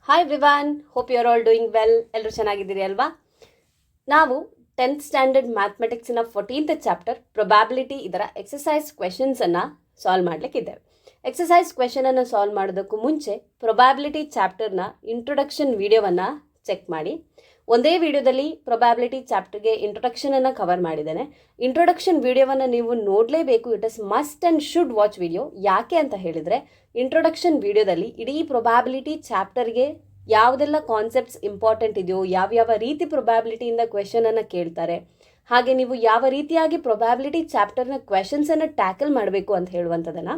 Hi everyone, hope you are all doing well. ಎಲ್ಲರೂ ಚೆನ್ನಾಗಿದ್ದೀರಿ ಅಲ್ವಾ? ನಾವು 10th ಸ್ಟ್ಯಾಂಡರ್ಡ್ ಮ್ಯಾಥಮೆಟಿಕ್ಸಿನ 14th ಚಾಪ್ಟರ್ ಪ್ರೊಬ್ಯಾಬಿಲಿಟಿ ಇದರ ಎಕ್ಸಸೈಸ್ ಕ್ವೆಶನ್ಸನ್ನು ಸಾಲ್ವ್ ಮಾಡಲಿಕ್ಕಿದ್ದೇವೆ. ಎಕ್ಸಸೈಸ್ ಕ್ವೆಶನನ್ನು ಸಾಲ್ವ್ ಮಾಡೋದಕ್ಕೂ ಮುಂಚೆ ಪ್ರೊಬ್ಯಾಬಿಲಿಟಿ ಚಾಪ್ಟರ್ನ ಇಂಟ್ರೊಡಕ್ಷನ್ ವಿಡಿಯೋವನ್ನು ಚೆಕ್ ಮಾಡಿ. ಒಂದೇ ವಿಡಿಯೋದಲ್ಲಿ ಪ್ರೊಬ್ಯಾಬಿಲಿಟಿ ಚಾಪ್ಟರ್ಗೆ ಇಂಟ್ರೊಡಕ್ಷನನ್ನು ಕವರ್ ಮಾಡಿದ್ದೇನೆ. ಇಂಟ್ರೊಡಕ್ಷನ್ ವಿಡಿಯೋವನ್ನು ನೀವು ನೋಡಲೇಬೇಕು. It is must and should watch video. ಯಾಕೆ ಅಂತ ಹೇಳಿದರೆ, ಇಂಟ್ರೊಡಕ್ಷನ್ ವಿಡಿಯೋದಲ್ಲಿ ಇಡೀ ಪ್ರೊಬ್ಯಾಬಿಲಿಟಿ ಚಾಪ್ಟರ್ಗೆ ಯಾವುದೆಲ್ಲ ಕಾನ್ಸೆಪ್ಟ್ಸ್ ಇಂಪಾರ್ಟೆಂಟ್ ಇದೆಯೋ, ಯಾವ್ಯಾವ ರೀತಿ ಪ್ರೊಬ್ಯಾಬಿಲಿಟಿಯಿಂದ ಕ್ವೆಶನನ್ನು ಕೇಳ್ತಾರೆ, ಹಾಗೆ ನೀವು ಯಾವ ರೀತಿಯಾಗಿ ಪ್ರೊಬ್ಯಾಬಿಲಿಟಿ ಚಾಪ್ಟರ್ನ ಕ್ವೆಶನ್ಸನ್ನು ಟ್ಯಾಕಲ್ ಮಾಡಬೇಕು ಅಂತ ಹೇಳುವಂಥದ್ದನ್ನು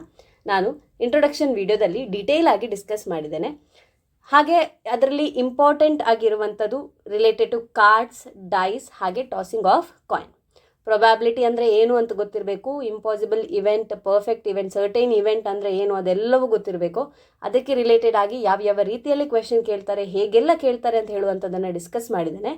ನಾನು ಇಂಟ್ರೊಡಕ್ಷನ್ ವಿಡಿಯೋದಲ್ಲಿ ಡೀಟೇಲ್ ಆಗಿ ಡಿಸ್ಕಸ್ ಮಾಡಿದ್ದೇನೆ. ಹಾಗೆ ಅದರಲ್ಲಿ ಇಂಪಾರ್ಟೆಂಟ್ ಆಗಿರುವಂಥದ್ದು ರಿಲೇಟೆಡ್ ಟು ಕಾರ್ಡ್ಸ್, ಡೈಸ್, ಹಾಗೆ ಟಾಸಿಂಗ್ ಆಫ್ ಕಾಯಿನ್. ಪ್ರೊಬ್ಯಾಬಿಲಿಟಿ ಅಂದರೆ ಏನು ಅಂತ ಗೊತ್ತಿರಬೇಕು. Impossible event, perfect event, certain event ಅಂದರೆ ಏನು ಅದೆಲ್ಲವೂ ಗೊತ್ತಿರಬೇಕು. ಅದಕ್ಕೆ ರಿಲೇಟೆಡ್ ಆಗಿ ಯಾವ್ಯಾವ ರೀತಿಯಲ್ಲಿ ಕ್ವೆಶನ್ ಕೇಳ್ತಾರೆ, ಹೇಗೆಲ್ಲ ಕೇಳ್ತಾರೆ ಅಂತ ಹೇಳುವಂಥದ್ದನ್ನು ಡಿಸ್ಕಸ್ ಮಾಡಿದ್ದೇನೆ.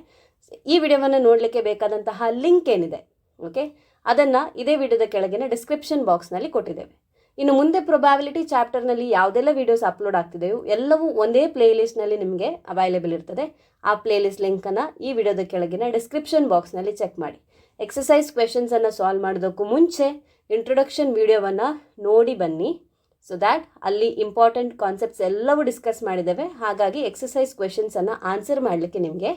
ಈ ವಿಡಿಯೋವನ್ನು ನೋಡಲಿಕ್ಕೆ ಬೇಕಾದಂತಹ ಲಿಂಕ್ ಏನಿದೆ, ಓಕೆ, ಅದನ್ನು ಇದೇ ವಿಡಿಯೋದ ಕೆಳಗಿನ ಡಿಸ್ಕ್ರಿಪ್ಷನ್ ಬಾಕ್ಸ್ನಲ್ಲಿ ಕೊಟ್ಟಿದ್ದೇವೆ. ಇನ್ನು ಮುಂದೆ ಪ್ರೊಬ್ಯಾಬಿಲಿಟಿ ಚಾಪ್ಟರ್ನಲ್ಲಿ ಯಾವುದೆಲ್ಲ ವೀಡಿಯೋಸ್ ಅಪ್ಲೋಡ್ ಆಗ್ತಿದೆಯೋ ಎಲ್ಲವೂ ಒಂದೇ ಪ್ಲೇಲಿಸ್ಟ್ನಲ್ಲಿ ನಿಮಗೆ ಅವೈಲೇಬಲ್ ಇರ್ತದೆ. ಆ ಪ್ಲೇಲಿಸ್ಟ್ ಲಿಂಕನ್ನು ಈ ವಿಡಿಯೋದ ಕೆಳಗಿನ ಡಿಸ್ಕ್ರಿಪ್ಷನ್ ಬಾಕ್ಸ್ನಲ್ಲಿ ಚೆಕ್ ಮಾಡಿ. ಎಕ್ಸಸೈಸ್ ಕ್ವೆಶನ್ಸನ್ನು ಸಾಲ್ವ್ ಮಾಡೋದಕ್ಕೂ ಮುಂಚೆ ಇಂಟ್ರೊಡಕ್ಷನ್ ವಿಡಿಯೋವನ್ನು ನೋಡಿ ಬನ್ನಿ. ಸೊ ದ್ಯಾಟ್ ಅಲ್ಲಿ ಇಂಪಾರ್ಟೆಂಟ್ ಕಾನ್ಸೆಪ್ಟ್ಸ್ ಎಲ್ಲವೂ ಡಿಸ್ಕಸ್ ಮಾಡಿದ್ದೇವೆ. ಹಾಗಾಗಿ ಎಕ್ಸಸೈಸ್ ಕ್ವೆಶನ್ಸನ್ನು ಆನ್ಸರ್ ಮಾಡಲಿಕ್ಕೆ ನಿಮಗೆ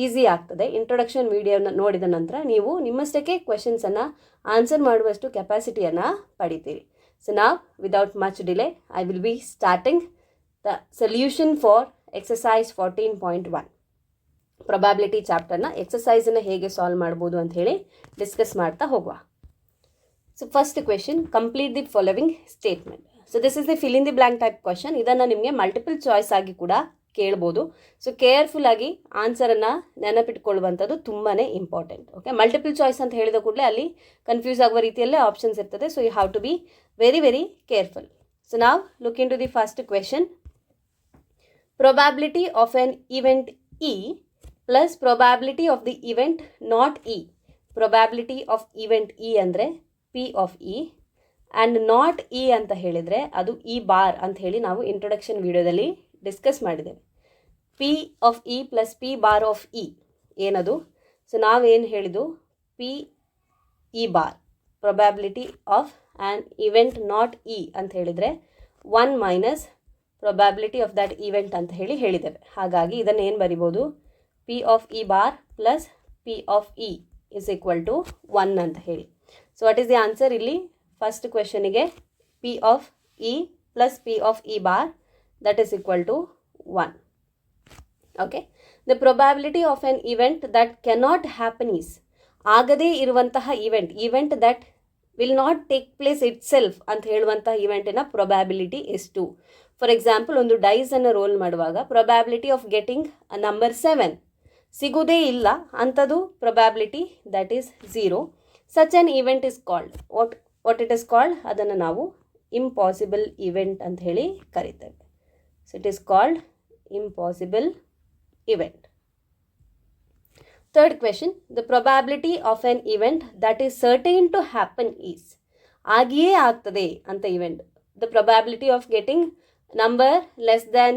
ಈಸಿ ಆಗ್ತದೆ. ಇಂಟ್ರೊಡಕ್ಷನ್ ವಿಡಿಯೋನ ನೋಡಿದ ನಂತರ ನೀವು ನಿಮ್ಮಷ್ಟಕ್ಕೆ ಕ್ವೆಶನ್ಸನ್ನು ಆನ್ಸರ್ ಮಾಡುವಷ್ಟು ಕೆಪಾಸಿಟಿಯನ್ನು ಪಡಿತೀರಿ. So now, without much delay, I will be starting the solution for exercise 14.1. Probability chapter na exercise na hege solve ಮಾಡಬಹುದು ಅಂತ ಹೇಳಿ ಡಿಸ್ಕಸ್ ಮಾಡ್ತಾ ಹೋಗುವ. So first question, complete the following statement. So this is the fill in the blank type question. ಇದನ್ನ ನಿಮಗೆ multiple choice ಆಗಿ ಕೂಡ ಕೇಳ್ಬೋದು. ಸೊ ಕೇರ್ಫುಲ್ ಆಗಿ ಆನ್ಸರನ್ನು ನೆನಪಿಟ್ಕೊಳ್ಳುವಂಥದ್ದು ತುಂಬಾ ಇಂಪಾರ್ಟೆಂಟ್. ಓಕೆ, ಮಲ್ಟಿಪಲ್ ಚಾಯ್ಸ್ ಅಂತ ಹೇಳಿದ ಕೂಡಲೇ ಅಲ್ಲಿ ಕನ್ಫ್ಯೂಸ್ ಆಗುವ ರೀತಿಯಲ್ಲೇ ಆಪ್ಷನ್ಸ್ ಇರ್ತದೆ. So you have to be very very careful. So ನಾವು look in to the first question. Probability of an event E plus probability of the event not E. Probability of event E ಅಂದರೆ P of E, and not E ಅಂತ ಹೇಳಿದರೆ ಅದು E bar ಅಂತ ಹೇಳಿ ನಾವು introduction ವಿಡಿಯೋದಲ್ಲಿ discuss ಮಾಡಿದ್ದೇವೆ. P of E plus P bar of E ಏನದು? ಸೊ ನಾವೇನು ಹೇಳಿದ್ದು, P E bar probability of an event not E ಅಂತ ಹೇಳಿದರೆ 1 minus probability of that event ಅಂತ ಹೇಳಿ ಹೇಳಿದ್ದೇವೆ. ಹಾಗಾಗಿ ಇದನ್ನು ಏನು ಬರಿಬೋದು, P of E bar plus P of E is equal to 1 ಅಂತ ಹೇಳಿ. So what is the answer ಇಲ್ಲಿ ಫಸ್ಟ್ ಕ್ವೆಶನಿಗೆ? P of E plus P of E bar, that is equal to 1. Okay, the probability of an event that cannot happen is, ಆಗದೇ ಇರುವಂತಹ event that will not take place itself ಅಂತ ಹೇಳುವಂತಹ ಇವೆಂಟಿನ probability ಎಷ್ಟು? For example, ಒಂದು ಡೈಸನ್ನು roll ಮಾಡುವಾಗ probability of getting number 7 ಸಿಗುವುದೇ ಇಲ್ಲ ಅಂಥದ್ದು probability that is 0. Such on event is called what it is called, ಅದನ್ನು ನಾವು ಇಂಪಾಸಿಬಲ್ ಇವೆಂಟ್ ಅಂತ ಹೇಳಿ ಕರೀತೇವೆ. So it is called impossible event. Third question, the probability of an event that is certain to happen is, ಆಗಿಯೇ ಆಗ್ತದೆ ಅಂತ event. The probability of getting number less than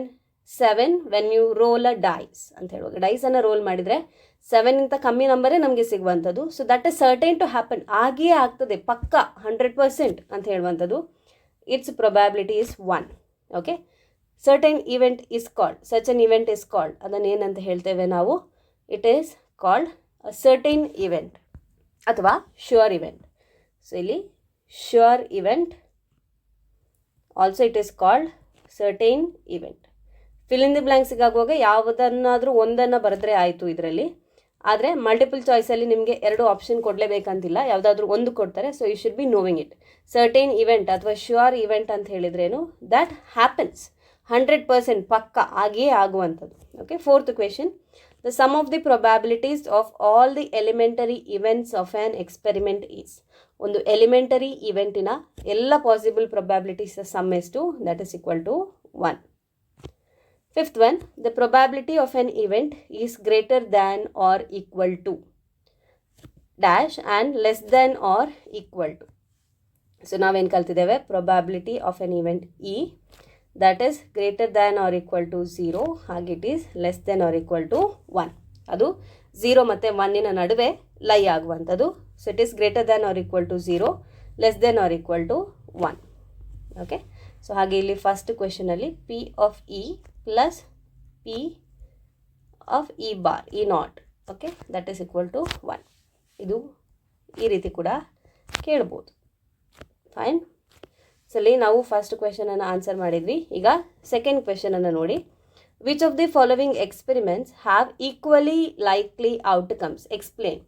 7 when you roll a dice ಅಂತ ಹೇಳುವಾಗ, ಡೈಸನ್ನು roll ಮಾಡಿದರೆ 7 ಇಂತ ಕಮ್ಮಿ ನಂಬರೇ ನಮಗೆ ಸಿಗುವಂಥದ್ದು. So that is certain to happen, ಆಗಿಯೇ ಆಗ್ತದೆ, ಪಕ್ಕ 100% ಅಂತ ಹೇಳುವಂಥದ್ದು. It's probability is 1. Okay, certain event is called, such an event is called, ಅದನ್ನು ಏನಂತ ಹೇಳ್ತೇವೆ ನಾವು? It is called a certain event ಅಥವಾ ಶ್ಯೂರ್ ಇವೆಂಟ್. ಸೊ ಇಲ್ಲಿ sure event, also it is called certain event. Fill in the ಬ್ಲ್ಯಾಂಕ್ಸಿಗೆ ಆಗುವಾಗ ಯಾವುದನ್ನಾದರೂ ಒಂದನ್ನು ಬರೆದ್ರೆ ಆಯಿತು ಇದರಲ್ಲಿ. ಆದರೆ ಮಲ್ಟಿಪಲ್ ಚಾಯ್ಸಲ್ಲಿ ನಿಮಗೆ 2 ಆಪ್ಷನ್ ಕೊಡಲೇಬೇಕಂತಿಲ್ಲ, ಯಾವುದಾದ್ರೂ ಒಂದು ಕೊಡ್ತಾರೆ. So you should be knowing it. Certain event ಅಥವಾ ಶ್ಯೂರ್ ಇವೆಂಟ್ ಅಂತ ಹೇಳಿದ್ರೇನು? ದ್ಯಾಟ್ ಹ್ಯಾಪನ್ಸ್ 100% ಪಕ್ಕ ಆಗಿಯೇ ಆಗುವಂಥದ್ದು. Okay, fourth question, the sum of the probabilities of all the elementary events of an experiment is. ಒಂದು ಎಲಿಮೆಂಟರಿ ಇವೆಂಟಿನ ಎಲ್ಲ ಪಾಸಿಬಲ್ ಪ್ರೊಬ್ಯಾಬಿಲಿಟೀಸ್ ಸಮ್ ಎಷ್ಟು? That is equal to 1. Fifth one, the probability of an event is greater than or equal to dash and less than or equal to. So ನಾವೇನು ಕಲ್ತಿದ್ದೇವೆ? Probability of an event E that is greater than or equal to 0 ಹಾಗೆ it is less than or equal to 1. ಅದು 0 ಮತ್ತು 1 ನಡುವೆ lie ಆಗುವಂಥದ್ದು. So it is greater than or equal to 0 less than or equal to 1. Okay, so ಹಾಗೆ ಇಲ್ಲಿ first ಕ್ವೆಶನಲ್ಲಿ P of E plus P of E bar E not, okay, that is equal to 1. ಇದು ಈ ರೀತಿ ಕೂಡ ಕೇಳ್ಬೋದು. Fine. So ಅಲ್ಲಿ ನಾವು ಫಸ್ಟ್ ಕ್ವೆಶನನ್ನು ಆನ್ಸರ್ ಮಾಡಿದ್ವಿ. ಈಗ ಸೆಕೆಂಡ್ ಕ್ವೆಶನನ್ನು ನೋಡಿ. Which of the following experiments have equally likely outcomes? Explain.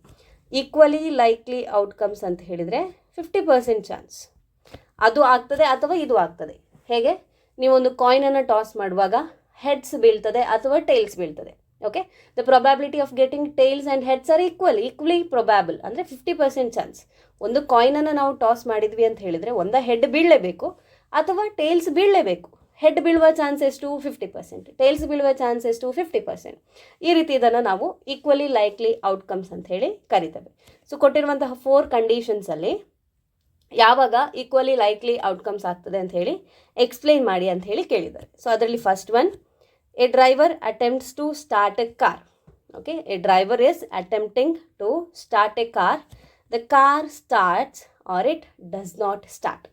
Equally likely outcomes ಅಂತ ಹೇಳಿದರೆ 50% ಚಾನ್ಸ್ ಅದು ಆಗ್ತದೆ ಅಥವಾ ಇದು ಆಗ್ತದೆ. ಹೇಗೆ? ನೀವೊಂದು ಕಾಯಿನನ್ನು ಟಾಸ್ ಮಾಡುವಾಗ ಹೆಡ್ಸ್ ಬೀಳ್ತದೆ ಅಥವಾ ಟೇಲ್ಸ್ ಬೀಳ್ತದೆ. Okay, the probability of getting tails and heads are equally probable. ಅಂದರೆ 50% ಚಾನ್ಸ್. ಒಂದು ಕಾಯಿನನ್ನು ನಾವು ಟಾಸ್ ಮಾಡಿದ್ವಿ ಅಂತ ಹೇಳಿದರೆ ಒಂದು ಹೆಡ್ ಬೀಳಲೇಬೇಕು ಅಥವಾ ಟೇಲ್ಸ್ ಬೀಳಲೇಬೇಕು. ಹೆಡ್ ಬೀಳುವ ಚಾನ್ಸ್ ಎಷ್ಟು? 50%. ಟೇಲ್ಸ್ ಬೀಳುವ ಚಾನ್ಸ್ ಎಷ್ಟು? 50%. ಈ ರೀತಿ ಇದನ್ನು ನಾವು ಈಕ್ವಲಿ ಲೈಕ್ಲಿ ಔಟ್ಕಮ್ಸ್ ಅಂತ ಹೇಳಿ ಕರಿತೇವೆ. ಸೊ ಕೊಟ್ಟಿರುವಂತಹ 4 ಕಂಡೀಷನ್ಸಲ್ಲಿ ಯಾವಾಗ ಈಕ್ವಲಿ ಲೈಕ್ಲಿ ಔಟ್ಕಮ್ಸ್ ಆಗ್ತದೆ ಅಂತ ಹೇಳಿ ಎಕ್ಸ್ಪ್ಲೈನ್ ಮಾಡಿ ಅಂತ ಹೇಳಿ ಕೇಳಿದ್ದಾರೆ. ಸೊ ಅದರಲ್ಲಿ first one, a driver attempts to start a car. Okay, a driver is attempting to start a car. The car starts or it does not start.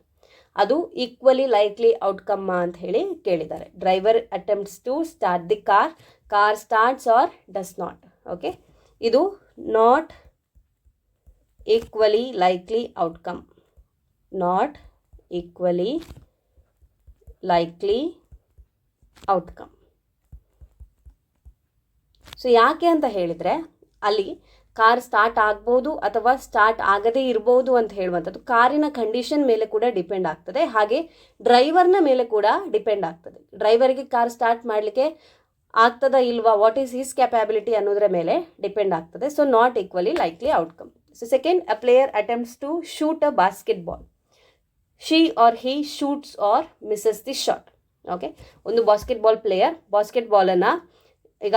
ಅದು equally likely outcome ಅಂತ ಹೇಳಿ ಕೇಳಿದ್ದಾರೆ. Driver attempts to start the car, car starts or does not. Okay, ಇದು not equally likely outcome. Not equally likely outcome. So ಯಾಕೆ ಅಂತ ಹೇಳಿದರೆ ಅಲ್ಲಿ car start ಆಗ್ಬೋದು ಅಥವಾ ಸ್ಟಾರ್ಟ್ ಆಗದೇ ಇರ್ಬೋದು ಅಂತ ಹೇಳುವಂಥದ್ದು ಕಾರಿನ ಕಂಡೀಷನ್ ಮೇಲೆ ಕೂಡ ಡಿಪೆಂಡ್ ಆಗ್ತದೆ, ಹಾಗೆ ಡ್ರೈವರ್ನ ಮೇಲೆ ಕೂಡ ಡಿಪೆಂಡ್ ಆಗ್ತದೆ. ಡ್ರೈವರ್ಗೆ ಕಾರ್ ಸ್ಟಾರ್ಟ್ ಮಾಡಲಿಕ್ಕೆ ಆಗ್ತದಾ ಇಲ್ವಾ, ವಾಟ್ ಈಸ್ ಹಿಸ್ ಕ್ಯಾಪಬಿಲಿಟಿ ಅನ್ನೋದ್ರ ಮೇಲೆ ಡಿಪೆಂಡ್ ಆಗ್ತದೆ. So not equally likely outcome. So second, a player attempts to shoot a basketball. She or he shoots or misses the shot. Okay, ಒಂದು basketball player ಬಾಸ್ಕೆಟ್ ಬಾಲನ್ನು ಈಗ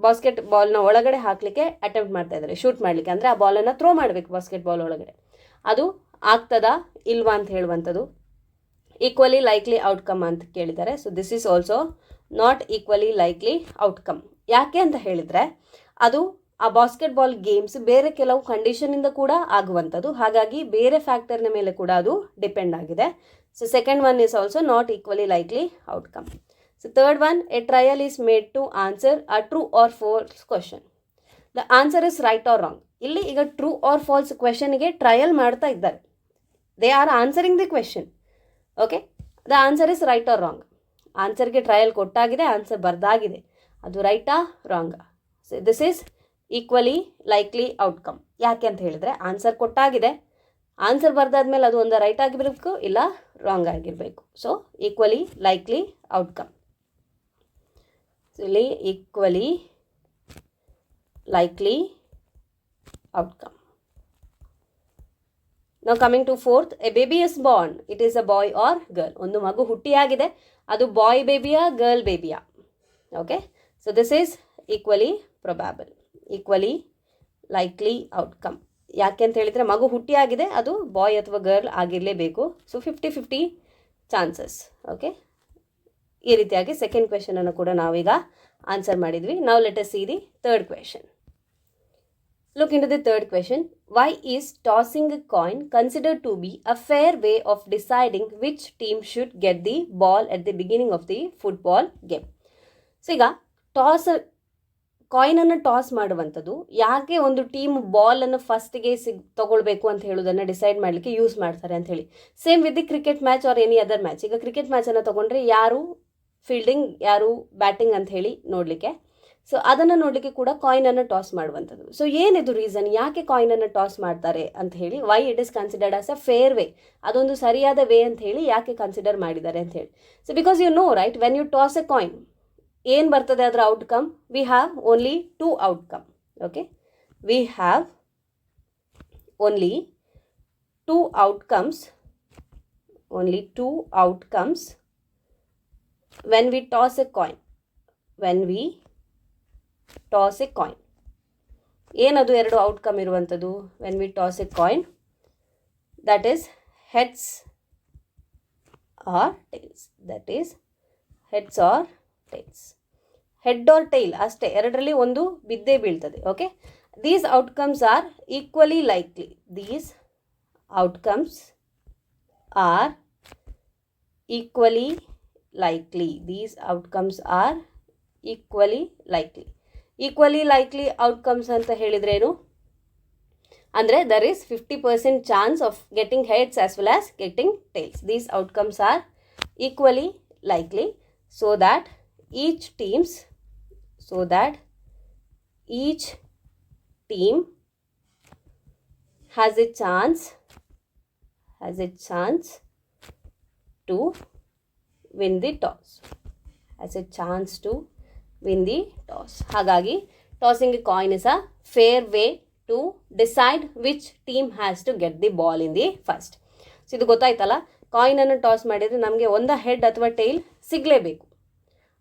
ಬಾಸ್ಕೆಟ್ ಬಾಲ್ನ ಒಳಗಡೆ ಹಾಕಲಿಕ್ಕೆ ಅಟೆಂಪ್ಟ್ ಮಾಡ್ತಾ ಇದ್ದಾರೆ, ಶೂಟ್ ಮಾಡಲಿಕ್ಕೆ. ಅಂದರೆ ಆ ಬಾಲನ್ನು ಥ್ರೋ ಮಾಡಬೇಕು ಬಾಸ್ಕೆಟ್ ಬಾಲ್ ಒಳಗಡೆ. ಅದು ಆಗ್ತದಾ ಇಲ್ವಾ ಅಂತ ಹೇಳುವಂಥದ್ದು ಈಕ್ವಲಿ ಲೈಕ್ಲಿ ಔಟ್ಕಮ್ ಅಂತ ಕೇಳಿದ್ದಾರೆ. So this is also not equally likely outcome. ಯಾಕೆ ಅಂತ ಹೇಳಿದರೆ ಅದು ಆ ಬಾಸ್ಕೆಟ್ ಬಾಲ್ ಗೇಮ್ಸ್ ಬೇರೆ ಕೆಲವು ಕಂಡೀಷನಿಂದ ಕೂಡ ಆಗುವಂಥದ್ದು, ಹಾಗಾಗಿ ಬೇರೆ ಫ್ಯಾಕ್ಟರ್ನ ಮೇಲೆ ಕೂಡ ಅದು ಡಿಪೆಂಡ್ ಆಗಿದೆ. So second one is also not equally likely outcome. So third one, a trial is made to answer a true or false question. The answer is right or wrong. ಇಲ್ಲಿ ಈಗ ಟ್ರೂ ಆರ್ ಫಾಲ್ಸ್ ಕ್ವೆಶನ್ಗೆ trial ಮಾಡ್ತಾ ಇದ್ದಾರೆ. They are answering the question. Okay, the answer is right or wrong. ಆನ್ಸರ್ಗೆ trial ಕೊಟ್ಟಾಗಿದೆ, answer ಬರ್ದಾಗಿದೆ, ಅದು ರೈಟಾ ರಾಂಗಾ? So this is equally likely outcome. ಯಾಕೆ ಅಂತ ಹೇಳಿದರೆ ಆನ್ಸರ್ ಕೊಟ್ಟಾಗಿದೆ, ಆನ್ಸರ್ ಬರ್ದಾದ್ಮೇಲೆ ಅದು ಒಂದು ರೈಟ್ ಆಗಿರಬೇಕು ಇಲ್ಲ ರಾಂಗ್ ಆಗಿರಬೇಕು. So equally likely outcome. ಇಲ್ಲಿ ಈಕ್ವಲಿ ಲೈಕ್ಲಿ ಔಟ್ಕಮ್. ನಾವು coming to fourth, a baby is born, it is a boy or girl. ಒಂದು ಮಗು ಹುಟ್ಟಿಯಾಗಿದೆ, ಅದು ಬಾಯ್ ಬೇಬಿಯಾ ಗರ್ಲ್ ಬೇಬಿಯಾ? Okay, so this is equally probable, equally likely outcome. ಯಾಕೆ ಅಂತ ಹೇಳಿದರೆ ಮಗು ಹುಟ್ಟಿಯಾಗಿದೆ, ಅದು ಬಾಯ್ ಅಥವಾ ಗರ್ಲ್ ಆಗಿರಲೇಬೇಕು. So 50-50 chances. ಓಕೆ, ಈ ರೀತಿಯಾಗಿ ಸೆಕೆಂಡ್ ಕ್ವೆಶನನ್ನು ಕೂಡ ನಾವೀಗ ಆನ್ಸರ್ ಮಾಡಿದ್ವಿ. ನಾವು let us see the third question. Look in to the third question. Why is tossing a coin considered to be a fair way of deciding which team should get the ball at the beginning of the football game? So ಈಗ ಕಾಯಿನನ್ನು toss ಮಾಡುವಂಥದ್ದು ಯಾಕೆ ಒಂದು team ಬಾಲನ್ನು ಫಸ್ಟಿಗೆ ತಗೊಳ್ಬೇಕು ಅಂತ ಹೇಳೋದನ್ನು decide ಮಾಡಲಿಕ್ಕೆ ಯೂಸ್ ಮಾಡ್ತಾರೆ ಅಂತ ಹೇಳಿ. Same with the cricket match R any other match. ಈಗ ಕ್ರಿಕೆಟ್ ಮ್ಯಾಚನ್ನು ತೊಗೊಂಡ್ರೆ ಯಾರು ಫೀಲ್ಡಿಂಗ್ ಯಾರು ಬ್ಯಾಟಿಂಗ್ ಅಂತ ಹೇಳಿ ನೋಡಲಿಕ್ಕೆ, ಸೊ ಅದನ್ನು ನೋಡಲಿಕ್ಕೆ ಕೂಡ ಕಾಯಿನನ್ನು ಟಾಸ್ ಮಾಡುವಂಥದ್ದು. ಸೊ ಏನಿದು ರೀಸನ್, ಯಾಕೆ ಕಾಯಿನನ್ನು ಟಾಸ್ ಮಾಡ್ತಾರೆ ಅಂತ ಹೇಳಿ? Y it is considered as a fair way, ಅದೊಂದು ಸರಿಯಾದ ವೇ ಅಂತ ಹೇಳಿ ಯಾಕೆ ಕನ್ಸಿಡರ್ ಮಾಡಿದ್ದಾರೆ ಅಂತ ಹೇಳಿ. So because you know right, when you toss a coin ಏನು ಬರ್ತದೆ ಅದರ outcome? We have only 2 outcome. Okay, we have only 2 outcomes, only 2 outcomes when we toss a coin. when we toss a coin, ಏನದು 2 outcome ಇರುವಂಥದ್ದು? when we toss a coin, that is heads or tails. that is heads or tails. Head or tail ಅಷ್ಟೇ, ಎರಡರಲ್ಲಿ ಒಂದು ಬಿದ್ದೇ ಬೀಳ್ತದೆ. Okay, these outcomes are equally likely. These outcomes are equally likely. These outcomes are equally likely. Equally likely outcomes ಅಂತ ಹೇಳಿದ್ರೇನು ಅಂದರೆ there is 50% chance of getting heads as well as getting tails. These outcomes are equally likely so that each team has a chance to win the toss. ಹಾಗಾಗಿ tossing a coin is a fair way to decide which team has to get the ball in the first. So ಇದು ಗೊತ್ತಾಯ್ತಲ್ಲ, ಕಾಯಿನನ್ನು toss ಮಾಡಿದರೆ ನಮಗೆ ಒಂದು head ಅಥವಾ tail ಸಿಗಲೇಬೇಕು.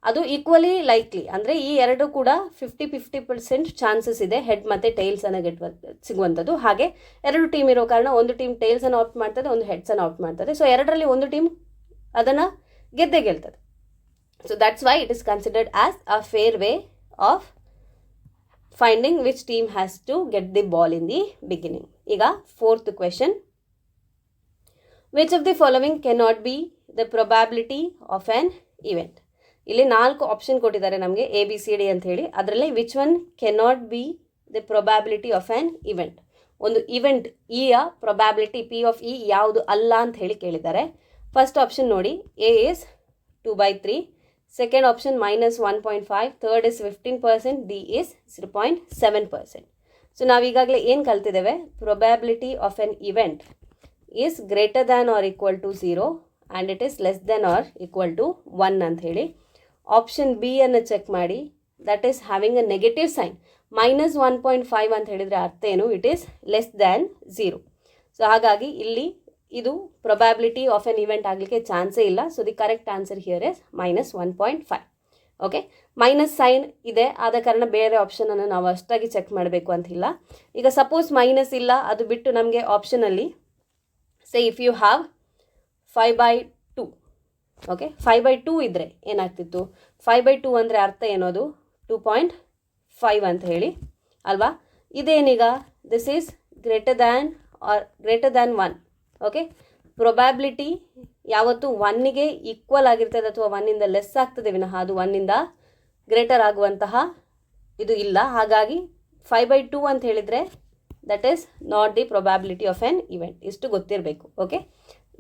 ಅದು equally likely ಅಂದರೆ ಈ ಎರಡು ಕೂಡ 50% ಚಾನ್ಸಸ್ ಇದೆ ಹೆಡ್ ಮತ್ತು ಟೈಲ್ಸನ್ನು ಸಿಗುವಂಥದ್ದು. ಹಾಗೆ ಎರಡು ಟೀಮ್ ಇರೋ ಕಾರಣ ಒಂದು ಟೀಮ್ ಟೈಲ್ಸನ್ನು ಆಪ್ಟ್ ಮಾಡ್ತದೆ, ಒಂದು ಹೆಡ್ಸನ್ನು ಆಪ್ಟ್ ಮಾಡ್ತದೆ. ಸೊ ಎರಡರಲ್ಲಿ ಒಂದು ಟೀಮ್ ಅದನ್ನು ಗೆಲ್ತದೆ. So that's why it is considered as a fair way of finding which team has to get the ball in the beginning. ಈಗ 4th question, which of the following cannot be the probability of an event. ಇಲ್ಲಿ 4 option ಕೊಟ್ಟಿದ್ದಾರೆ ನಮಗೆ ABCD ಅಂತ ಹೇಳಿ. ಅದರಲ್ಲಿ which one cannot be the probability of an event. ಒಂದು event ಯ probability P of E ಯಾವುದು ಅಲ್ಲ ಅಂತ ಹೇಳಿ ಕೇಳಿದ್ದಾರೆ. ಫಸ್ಟ್ ಆಪ್ಷನ್ ನೋಡಿ, A is 2/3, second option -1.5, third is 15%, D is 0.7%. So ನಾವೀಗಾಗಲೇ ಏನು ಕಲ್ತಿದ್ದೇವೆ, probability of an event is greater than or equal to 0 and it is less than or equal to 1 ಅಂತ ಹೇಳಿ. ಆಪ್ಷನ್ ಬಿ ಅನ್ನು check ಮಾಡಿ, that is having a negative sign. -1.5 ಅಂತ ಹೇಳಿದರೆ ಅರ್ಥ ಏನು, it is less than 0. So ಹಾಗಾಗಿ ಇಲ್ಲಿ ಇದು ಪ್ರೊಬ್ಯಾಬಿಲಿಟಿ ಆಫ್ ಎನ್ ಇವೆಂಟ್ ಆಗಲಿಕ್ಕೆ ಚಾನ್ಸೇ ಇಲ್ಲ. So the correct answer here is -1.5. Okay, minus sign ಇದೆ ಆದ ಕಾರಣ ಬೇರೆ ಆಪ್ಷನನ್ನು ನಾವು ಅಷ್ಟಾಗಿ ಚೆಕ್ ಮಾಡಬೇಕು ಅಂತಿಲ್ಲ. ಈಗ ಸಪೋಸ್ ಮೈನಸ್ ಇಲ್ಲ, ಅದು ಬಿಟ್ಟು ನಮಗೆ ಆಪ್ಷನಲ್ಲಿ say if you have 5/2, okay 5/2 ಇದ್ದರೆ ಏನಾಗ್ತಿತ್ತು, 5/2 ಅಂದರೆ ಅರ್ಥ ಏನೋದು 2.5 ಅಂತ ಹೇಳಿ ಅಲ್ವಾ. ಇದೇನೀಗ this is greater than 1. Okay, probability ಯಾವತ್ತು 1ಗೆ ಈಕ್ವಲ್ ಆಗಿರ್ತದೆ ಅಥವಾ 1ಇಂದ ಲೆಸ್ ಆಗ್ತದೆ ವಿನಃ ಅದು 1ಇಂದ ಗ್ರೇಟರ್ ಆಗುವಂತಹ ಇದು ಇಲ್ಲ. ಹಾಗಾಗಿ 5/2 ಅಂತ ಹೇಳಿದರೆ that is not the probability of an event. ಇಷ್ಟು ಗೊತ್ತಿರಬೇಕು. ಓಕೆ,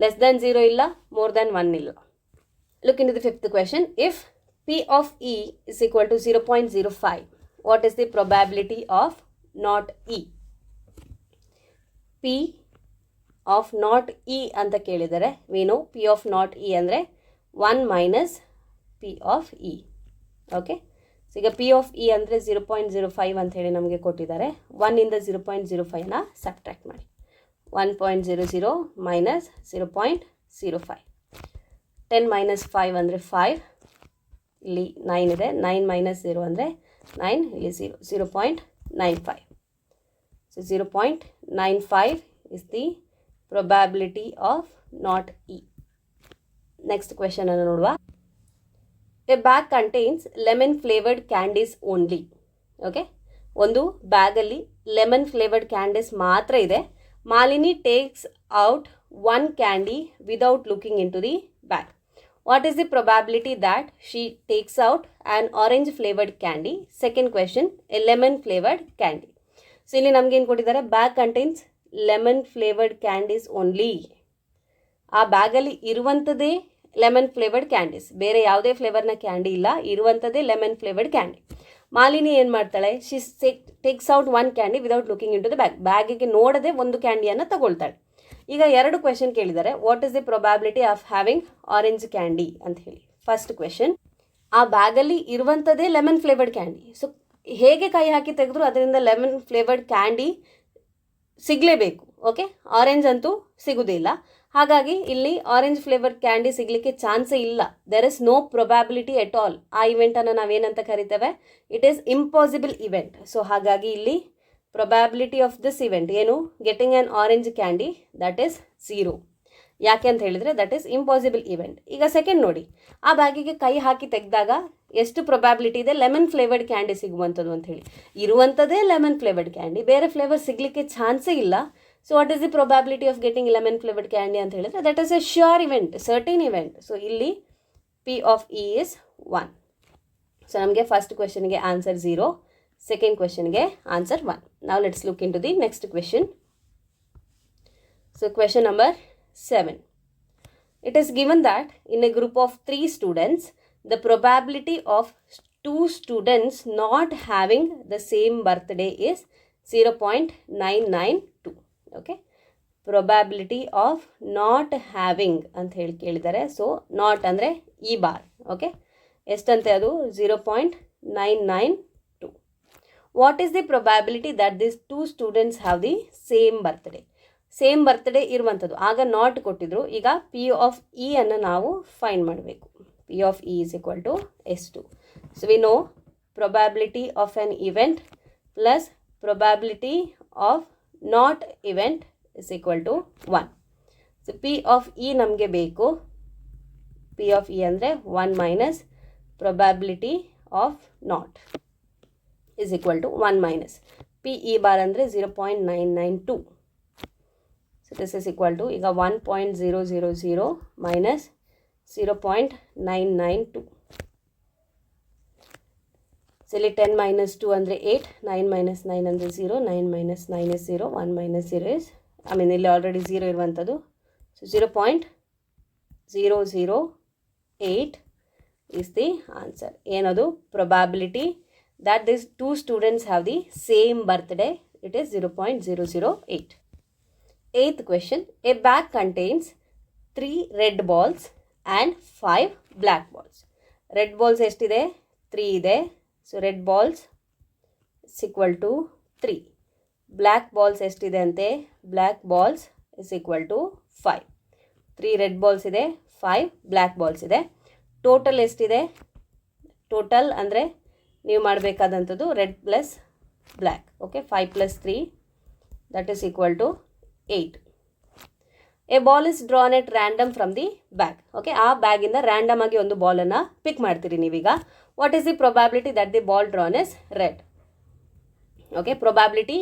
ಲೆಸ್ ದ್ಯಾನ್ 0 ಇಲ್ಲ, ಮೋರ್ ದ್ಯಾನ್ 1 ಇಲ್ಲ. Look into the 5th question. If P of E is equal to 0.05, what is the probability of not E? P of not E ಅಂತ ಕೇಳಿದರೆ we know P of not E ಅಂದರೆ 1 minus P of E. Okay, so ಈಗ P of E ಅಂದರೆ 0.05 ಅಂತ ಹೇಳಿ ನಮಗೆ ಕೊಟ್ಟಿದ್ದಾರೆ. 1ಇಂದ 0.05ನ subtract ಮಾಡಿ. 1.00 minus 0.05. 10 minus 5 ಅಂದರೆ 5, ಇಲ್ಲಿ 9 ಇದೆ. 9 minus 0 ಅಂದರೆ 9, ಇಲ್ಲಿ 0.95. So 0.95 is the probability of not E. Next question ಅನ್ನು ನೋಡುವ. A bag contains lemon flavoured candies only. Okay, ಒಂದು ಬ್ಯಾಗಲ್ಲಿ ಲೆಮನ್ ಫ್ಲೇವರ್ಡ್ ಕ್ಯಾಂಡೀಸ್ ಮಾತ್ರ ಇದೆ. Malini takes out 1 candy without looking in to the bag. What is the probability that she takes out an orange flavored candy? Second question, a lemon flavored candy. So ಇಲ್ಲಿ ನಮಗೆ ಏನು ಕೊಟ್ಟಿದ್ದಾರೆ, bag contains lemon flavoured candies only. ಆ ಬ್ಯಾಗಲ್ಲಿ ಇರುವಂಥದ್ದೇ lemon flavoured candies, ಬೇರೆ ಯಾವುದೇ ಫ್ಲೇವರ್ನ ಕ್ಯಾಂಡಿ ಇಲ್ಲ, ಇರುವಂಥದ್ದೇ ಲೆಮನ್ ಫ್ಲೇವರ್ಡ್ ಕ್ಯಾಂಡಿ. ಮಾಲಿನಿ ಏನು ಮಾಡ್ತಾಳೆ, she takes out 1 candy without looking in to the bag. ಬ್ಯಾಗಿಗೆ ನೋಡದೆ ಒಂದು ಕ್ಯಾಂಡಿಯನ್ನು ತಗೊಳ್ತಾಳೆ. ಈಗ 2 ಕ್ವೆಶನ್ ಕೇಳಿದ್ದಾರೆ, what is the probability of having orange candy ಅಂತ ಹೇಳಿ. ಫಸ್ಟ್ ಕ್ವೆಶನ್, ಆ ಬ್ಯಾಗಲ್ಲಿ ಇರುವಂಥದ್ದೇ ಲೆಮನ್ ಫ್ಲೇವರ್ಡ್ ಕ್ಯಾಂಡಿ. ಸೊ ಹೇಗೆ ಕೈ ಹಾಕಿ ತೆಗೆದ್ರು ಅದರಿಂದ ಲೆಮನ್ ಫ್ಲೇವರ್ಡ್ ಕ್ಯಾಂಡಿ ಸಿಗಲೇಬೇಕು. ಓಕೆ, ಆರೆಂಜ್ ಅಂತೂ ಸಿಗೋದಿಲ್ಲ. ಹಾಗಾಗಿ ಇಲ್ಲಿ ಆರೆಂಜ್ ಫ್ಲೇವರ್ಡ್ ಕ್ಯಾಂಡಿ ಸಿಗಲಿಕ್ಕೆ ಚಾನ್ಸೇ ಇಲ್ಲ. There is no probability at all. ಆ ಇವೆಂಟನ್ನು ನಾವೇನಂತ ಕರಿತೇವೆ, it is impossible event. So ಹಾಗಾಗಿ ಇಲ್ಲಿ ಪ್ರೊಬ್ಯಾಬಿಲಿಟಿ ಆಫ್ ದಿಸ್ ಇವೆಂಟ್ ಏನು, getting an orange candy, that is 0. ಯಾಕೆ ಅಂತ ಹೇಳಿದರೆ ದಟ್ ಈಸ್ ಇಂಪಾಸಿಬಲ್ ಇವೆಂಟ್. ಈಗ ಸೆಕೆಂಡ್ ನೋಡಿ, ಆ ಬ್ಯಾಗಿಗೆ ಕೈ ಹಾಕಿ ತೆಗೆದಾಗ ಎಷ್ಟು ಪ್ರೊಬ್ಯಾಬಿಲಿಟಿ ಇದೆ ಲೆಮನ್ ಫ್ಲೇವರ್ಡ್ ಕ್ಯಾಂಡಿ ಸಿಗುವಂಥದ್ದು ಅಂತ ಹೇಳಿ. ಇರುವಂಥದ್ದೇ ಲೆಮನ್ ಫ್ಲೇವರ್ಡ್ ಕ್ಯಾಂಡಿ, ಬೇರೆ ಫ್ಲೇವರ್ ಸಿಗಲಿಕ್ಕೆ ಚಾನ್ಸೇ ಇಲ್ಲ. So what is the probability of getting lemon flavoured candy ಅಂತ ಹೇಳಿದರೆ that is a sure event, certain event. So ಇಲ್ಲಿ P of E is 1. So ನಮಗೆ ಫಸ್ಟ್ ಕ್ವೆಶನ್ಗೆ ಆನ್ಸರ್ 0, ಸೆಕೆಂಡ್ ಕ್ವೆಶನ್ಗೆ answer 1. Now let's look into the next question. So question number 7. It is given that in a group of 3 students, the probability of 2 students not having the same birthday is 0.992. Okay. Probability of not having ಅಂತ ಹೇಳಿ ಕೇಳಿದ್ದಾರೆ. So not ಅಂದರೆ ಈ bar. Okay, ಎಷ್ಟಂತೆ ಅದು 0.992. What is the probability that this 2 students have the same birthday? Same birthday ಇರುವಂಥದ್ದು. ಆಗ not ಕೊಟ್ಟಿದ್ರು. ಈಗ P of E ಅನ್ನು ನಾವು ಫೈಂಡ್ ಮಾಡಬೇಕು. P of E is equal to S2. So we know probability of an event plus probability of not event is equal to 1. So P of E ನಮಗೆ ಬೇಕು. P of E ಅಂದರೆ 1 minus probability of not is equal to 1 minus P E bar ಅಂದರೆ 0.992. So this is equal to ಈಗ 1.000 minus 0.992. So ಇಲ್ಲಿ 10 minus 2 ಅಂದರೆ 8, 9 minus 9 ಅಂದರೆ 0, 9 minus 9 is 0, 1 minus 0 is, ಇಲ್ಲಿ already 0 ಇರುವಂಥದ್ದು. So 0.008 is the answer. ಏನದು probability that these 2 students have the same birthday, it is 0.008. Eighth question, a bag contains 3 red balls and 5 black balls. Red balls ಎಷ್ಟಿದೆ? 3 ಇದೆ. So red balls is equal to 3. Black balls ಎಷ್ಟಿದೆ ಅಂತೆ? Black balls is equal to 5. 3 red balls ಇದೆ, 5 black balls ಇದೆ. Total ಎಷ್ಟಿದೆ? Total ಅಂದರೆ ನೀವು ಮಾಡಬೇಕಾದಂಥದ್ದು red plus black. Okay, 5 plus 3 that is equal to 8. A ball is drawn at random from the bag. Okay, ಆ ಬ್ಯಾಗಿಂದ ರ್ಯಾಂಡಮ್ ಆಗಿ ಒಂದು ಬಾಲನ್ನು ಪಿಕ್ ಮಾಡ್ತೀರಿ ನೀವೀಗ. What is the probability that the ball drawn is red? Okay, probability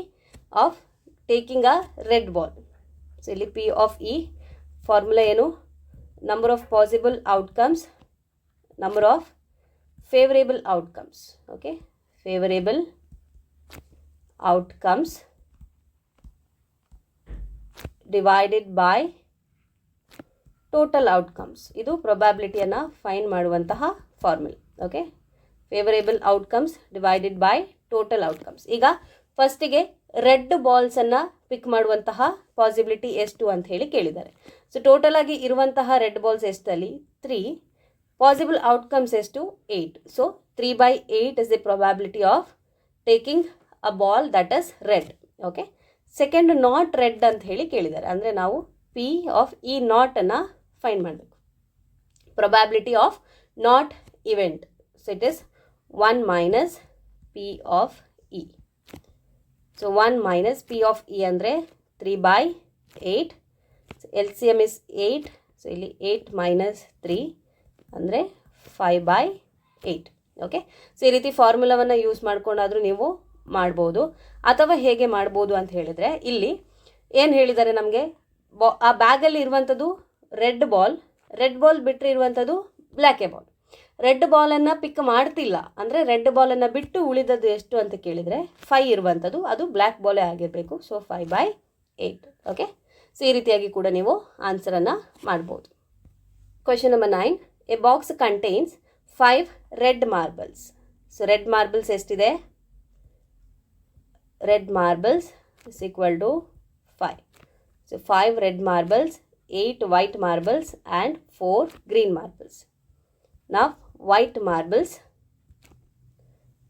of taking a red ball. So ಇಲ್ಲಿ P of E formula ಏನು? Number of possible outcomes, number of favourable outcomes. Okay, favourable outcomes divided by total outcomes. ಇದು ಪ್ರೊಬ್ಯಾಬಿಲಿಟಿಯನ್ನು find ಮಾಡುವಂತಹ formula. Okay, favourable outcomes divided by total outcomes. ಈಗ ಫಸ್ಟಿಗೆ red ಬಾಲ್ಸನ್ನು ಪಿಕ್ ಮಾಡುವಂತಹ possibility ಎಷ್ಟು ಅಂತ ಹೇಳಿ ಕೇಳಿದ್ದಾರೆ. ಸೊ ಟೋಟಲ್ ಆಗಿ ಇರುವಂತಹ ರೆಡ್ ಬಾಲ್ಸ್ ಎಷ್ಟಲ್ಲಿ? 3. ಪಾಸಿಬಲ್ ಔಟ್ಕಮ್ಸ್ ಎಷ್ಟು? 8. So 3/8 is the probability of taking a ball that is red. Okay, second not red ಅಂತ ಹೇಳಿ ಕೇಳಿದ್ದಾರೆ. ಅಂದರೆ ನಾವು P of E ನಾಟನ್ನು ಫೈಂಡ್ ಮಾಡಬೇಕು. Probability of not event, so it is 1 minus P of E. So 1 minus P of E ಅಂದರೆ 3/8. LCM is 8. So ಇಲ್ಲಿ 8 minus 3 ಅಂದರೆ 5/8. Okay, so ಈ ರೀತಿ ಫಾರ್ಮುಲಾವನ್ನು ಯೂಸ್ ಮಾಡ್ಕೊಂಡಾದರೂ ನೀವು ಮಾಡ್ಬೋದು. ಅಥವಾ ಹೇಗೆ ಮಾಡ್ಬೋದು ಅಂತ ಹೇಳಿದರೆ ಇಲ್ಲಿ ಏನು ಹೇಳಿದ್ದಾರೆ ನಮಗೆ? ಆ ಬ್ಯಾಗಲ್ಲಿ ಇರುವಂಥದ್ದು ರೆಡ್ ಬಾಲ್, ರೆಡ್ ಬಾಲ್ ಬಿಟ್ಟರೆ ಇರುವಂಥದ್ದು ಬ್ಲ್ಯಾಕ್ ಬಾಲ್. ರೆಡ್ ಬಾಲನ್ನು ಪಿಕ್ ಮಾಡ್ತಿಲ್ಲ ಅಂದರೆ ರೆಡ್ ಬಾಲನ್ನು ಬಿಟ್ಟು ಉಳಿದದ್ದು ಎಷ್ಟು ಅಂತ ಕೇಳಿದರೆ 5 ಇರುವಂಥದ್ದು, ಅದು ಬ್ಲ್ಯಾಕ್ ಬಾಲೇ ಆಗಿರಬೇಕು. ಸೊ 5/8. ಓಕೆ, ಸೊ ಈ ರೀತಿಯಾಗಿ ಕೂಡ ನೀವು ಆನ್ಸರನ್ನು ಮಾಡ್ಬೋದು. Question number 9. A box contains 5 red marbles. So red marbles ಎಷ್ಟಿದೆ? red marbles is equal to 5. So 5 red marbles, 8 white marbles and 4 green marbles. Now white marbles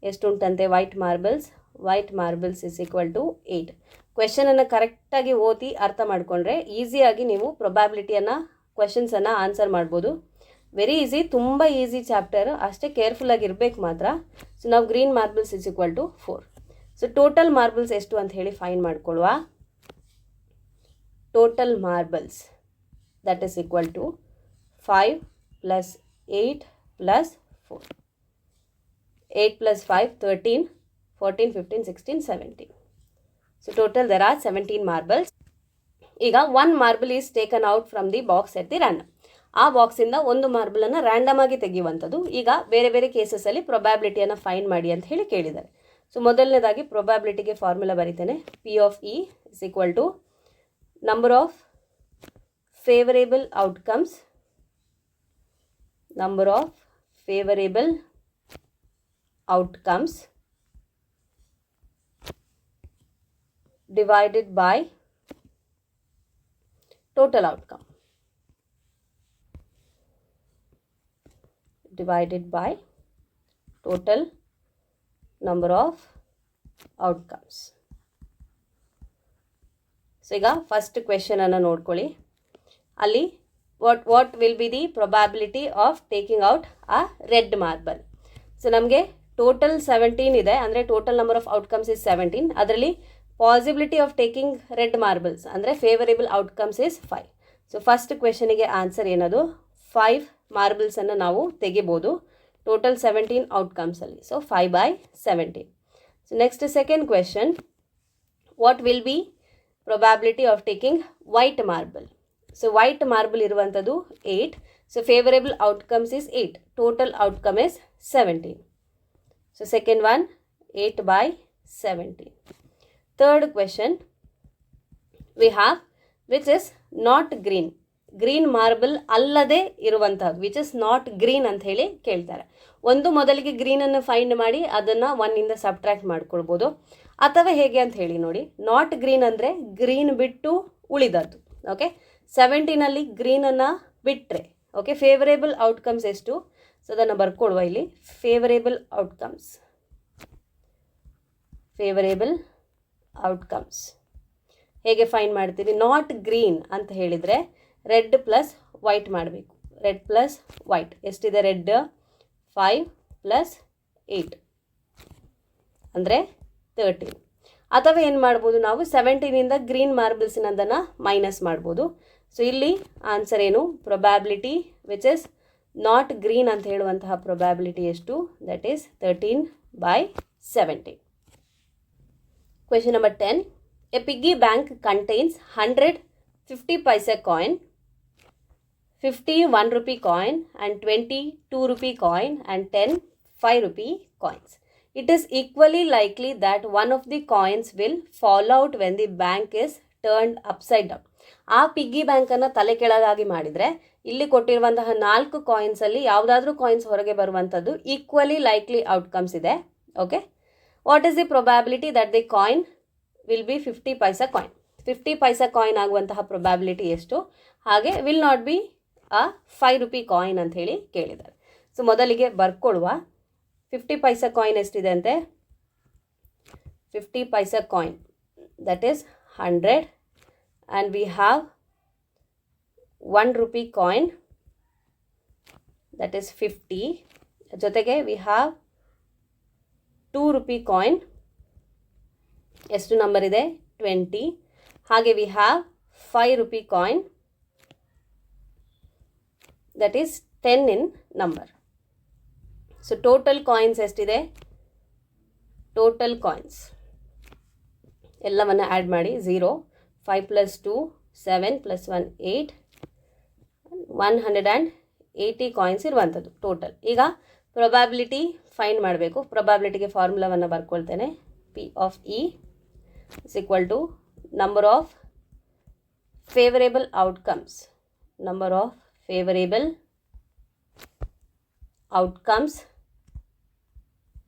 ಎಷ್ಟುಂಟಂತೆ? white marbles is equal to 8. ಕ್ವೆಶನನ್ನು ಕರೆಕ್ಟಾಗಿ ಓದಿ ಅರ್ಥ ಮಾಡಿಕೊಂಡ್ರೆ ಈಸಿಯಾಗಿ ನೀವು ಪ್ರೊಬ್ಯಾಬಿಲಿಟಿಯನ್ನು ಕ್ವೆಶನ್ಸನ್ನು ಆನ್ಸರ್ ಮಾಡ್ಬೋದು. ವೆರಿ ಈಸಿ, ತುಂಬ ಈಸಿ ಚಾಪ್ಟರ್, ಅಷ್ಟೇ ಕೇರ್ಫುಲ್ಲಾಗಿ ಇರಬೇಕು ಮಾತ್ರ. ಸೊ ನಾವು green marbles is equal to 4. So total marbles ಎಷ್ಟು ಅಂತ ಹೇಳಿ ಫೈಂಡ್ ಮಾಡ್ಕೊಳ್ಳುವ. Total marbles that is equal to 5 plus 8 plus 4. 8 plus 5, 13, 14, 15, 16, 17. So total there are 17 marbles. ಈಗ 1 marble is taken out from the box at the random. ಆ ಬಾಕ್ಸಿಂದ ಒಂದು ಮಾರ್ಬಲನ್ನು random ಆಗಿ ತೆಗೆಯುವಂಥದ್ದು. ಈಗ ಬೇರೆ ಬೇರೆ ಕೇಸಸಲ್ಲಿ ಪ್ರೊಬ್ಯಾಬಿಲಿಟಿಯನ್ನು ಫೈಂಡ್ ಮಾಡಿ ಅಂತ ಹೇಳಿ ಕೇಳಿದ್ದಾರೆ. ಸೊ ಮೊದಲನೇದಾಗಿ ಪ್ರೊಬ್ಯಾಬಿಲಿಟಿಗೆ ಫಾರ್ಮುಲಾ ಬರೀತೇನೆ. P of E is equal to number of favourable outcomes divided by total outcome divided by total number of outcomes. So ಈಗ ಫಸ್ಟ್ ಕ್ವೆಶನ್ ಅನ್ನು ನೋಡ್ಕೊಳ್ಳಿ. ಅಲ್ಲಿ what will be the probability of taking out a red marble. So ನಮಗೆ total 17 ಇದೆ, ಅಂದರೆ total number of outcomes is 17. ಅದರಲ್ಲಿ possibility of taking red marbles ಅಂದರೆ favourable outcomes is 5. So first ಕ್ವೆಶನಿಗೆ ಆನ್ಸರ್ ಏನದು, 5 ಮಾರ್ಬಲ್ಸನ್ನು ನಾವು ತೆಗಿಬೋದು ಟೋಟಲ್ 17 ಔಟ್ಕಮ್ಸಲ್ಲಿ. So 5/17. So next second question, what will be probability of taking white marble. So white marble ಇರುವಂಥದ್ದು 8. So favourable outcomes is 8. Total outcome is 17. So second one 8/17. Third question we have which is not green. Green marble ಅಲ್ಲದೆ ಇರುವಂಥದ್ದು which is not green ಅಂತ ಹೇಳಿ ಕೇಳ್ತಾರೆ. ಒಂದು ಮೊದಲಿಗೆ ಗ್ರೀನನ್ನು find ಮಾಡಿ ಅದನ್ನು 1ಇಂದ ಸಬ್ಟ್ರ್ಯಾಕ್ಟ್ ಮಾಡ್ಕೊಳ್ಬೋದು, ಅಥವಾ ಹೇಗೆ ಅಂತ ಹೇಳಿ ನೋಡಿ. ನಾಟ್ ಗ್ರೀನ್ ಅಂದರೆ ಗ್ರೀನ್ ಬಿಟ್ಟು ಉಳಿದದ್ದು. ಓಕೆ, 17ಅಲ್ಲಿ ಗ್ರೀನನ್ನು ಬಿಟ್ಟರೆ ಓಕೆ ಫೇವರೇಬಲ್ ಔಟ್ಕಮ್ಸ್ ಎಷ್ಟು, ಸೊ ಅದನ್ನು ಬರ್ಕೊಡುವ ಇಲ್ಲಿ. ಫೇವರೇಬಲ್ ಔಟ್ಕಮ್ಸ್ ಹೇಗೆ ಫೈಂಡ್ ಮಾಡ್ತೀರಿ, ನಾಟ್ ಗ್ರೀನ್ ಅಂತ ಹೇಳಿದರೆ ರೆಡ್ ಪ್ಲಸ್ ವೈಟ್ ಮಾಡಬೇಕು. ರೆಡ್ ಪ್ಲಸ್ ವೈಟ್ ಎಷ್ಟಿದೆ, ರೆಡ್ 5 ಪ್ಲಸ್ 8 ಅಂದರೆ 13. ಅಥವಾ ಏನು ಮಾಡ್ಬೋದು ನಾವು, 17ಇಂದ ಗ್ರೀನ್ ಮಾರ್ಬಲ್ಸಿನದನ್ನು ಮೈನಸ್ ಮಾಡ್ಬೋದು. ಸೊ ಇಲ್ಲಿ ಆನ್ಸರ್ ಏನು, probability which is not green ಅಂತ ಹೇಳುವಂತಹ ಪ್ರೊಬ್ಯಾಬಿಲಿಟಿ ಎಷ್ಟು, that is 13/17. Question number 10. A piggy bank contains 100 50 paise coin, 50 1 rupee coin and 20 2 rupee coin and 10 5 rupee coins. It is equally likely that one of the coins will fall out when the bank is turned upside down. ಆ piggy ಬ್ಯಾಂಕನ್ನು ತಲೆ ಕೆಳಗಾಗಿ ಮಾಡಿದರೆ ಇಲ್ಲಿ ಕೊಟ್ಟಿರುವಂತಹ 4 ಕಾಯಿನ್ಸಲ್ಲಿ ಯಾವುದಾದ್ರೂ coins ಹೊರಗೆ ಬರುವಂಥದ್ದು equally likely outcomes ಇದೆ. Okay, what is the probability that the coin will be 50 paisa coin. 50 paisa coin ಆಗುವಂತಹ ಪ್ರೊಬ್ಯಾಬಿಲಿಟಿ ಎಷ್ಟು, ಹಾಗೆ will not be a 5 rupee coin ಅಂತ ಹೇಳಿ ಕೇಳಿದ್ದಾರೆ. ಸೊ ಮೊದಲಿಗೆ ಬರ್ಕೊಳ್ಳುವ. 50 ಪೈಸಾ ಕಾಯಿನ್ ಎಷ್ಟಿದೆ ಅಂತೆ, 50 paisa coin that is 100 and we have 1 rupee coin that is 50. ಜೊತೆಗೆ we have 2 rupee coin ಎಷ್ಟು ನಂಬರ್ ಇದೆ 20. ಹಾಗೆ we have 5 rupee coin that is 10 in number. So total coins ಎಷ್ಟಿದೆ, ಟೋಟಲ್ ಕಾಯಿನ್ಸ್ ಎಲ್ಲವನ್ನು ಆ್ಯಡ್ ಮಾಡಿ 0 5 plus 2 7 plus 1 8 180 ಕಾಯಿನ್ಸ್ ಇರುವಂಥದ್ದು total. ಈಗ probability find ಮಾಡಬೇಕು. ಪ್ರೊಬ್ಯಾಬಿಲಿಟಿಗೆ ಫಾರ್ಮುಲಾವನ್ನು ಬರ್ಕೊಳ್ತೇನೆ. P of E is equal to number of favourable outcomes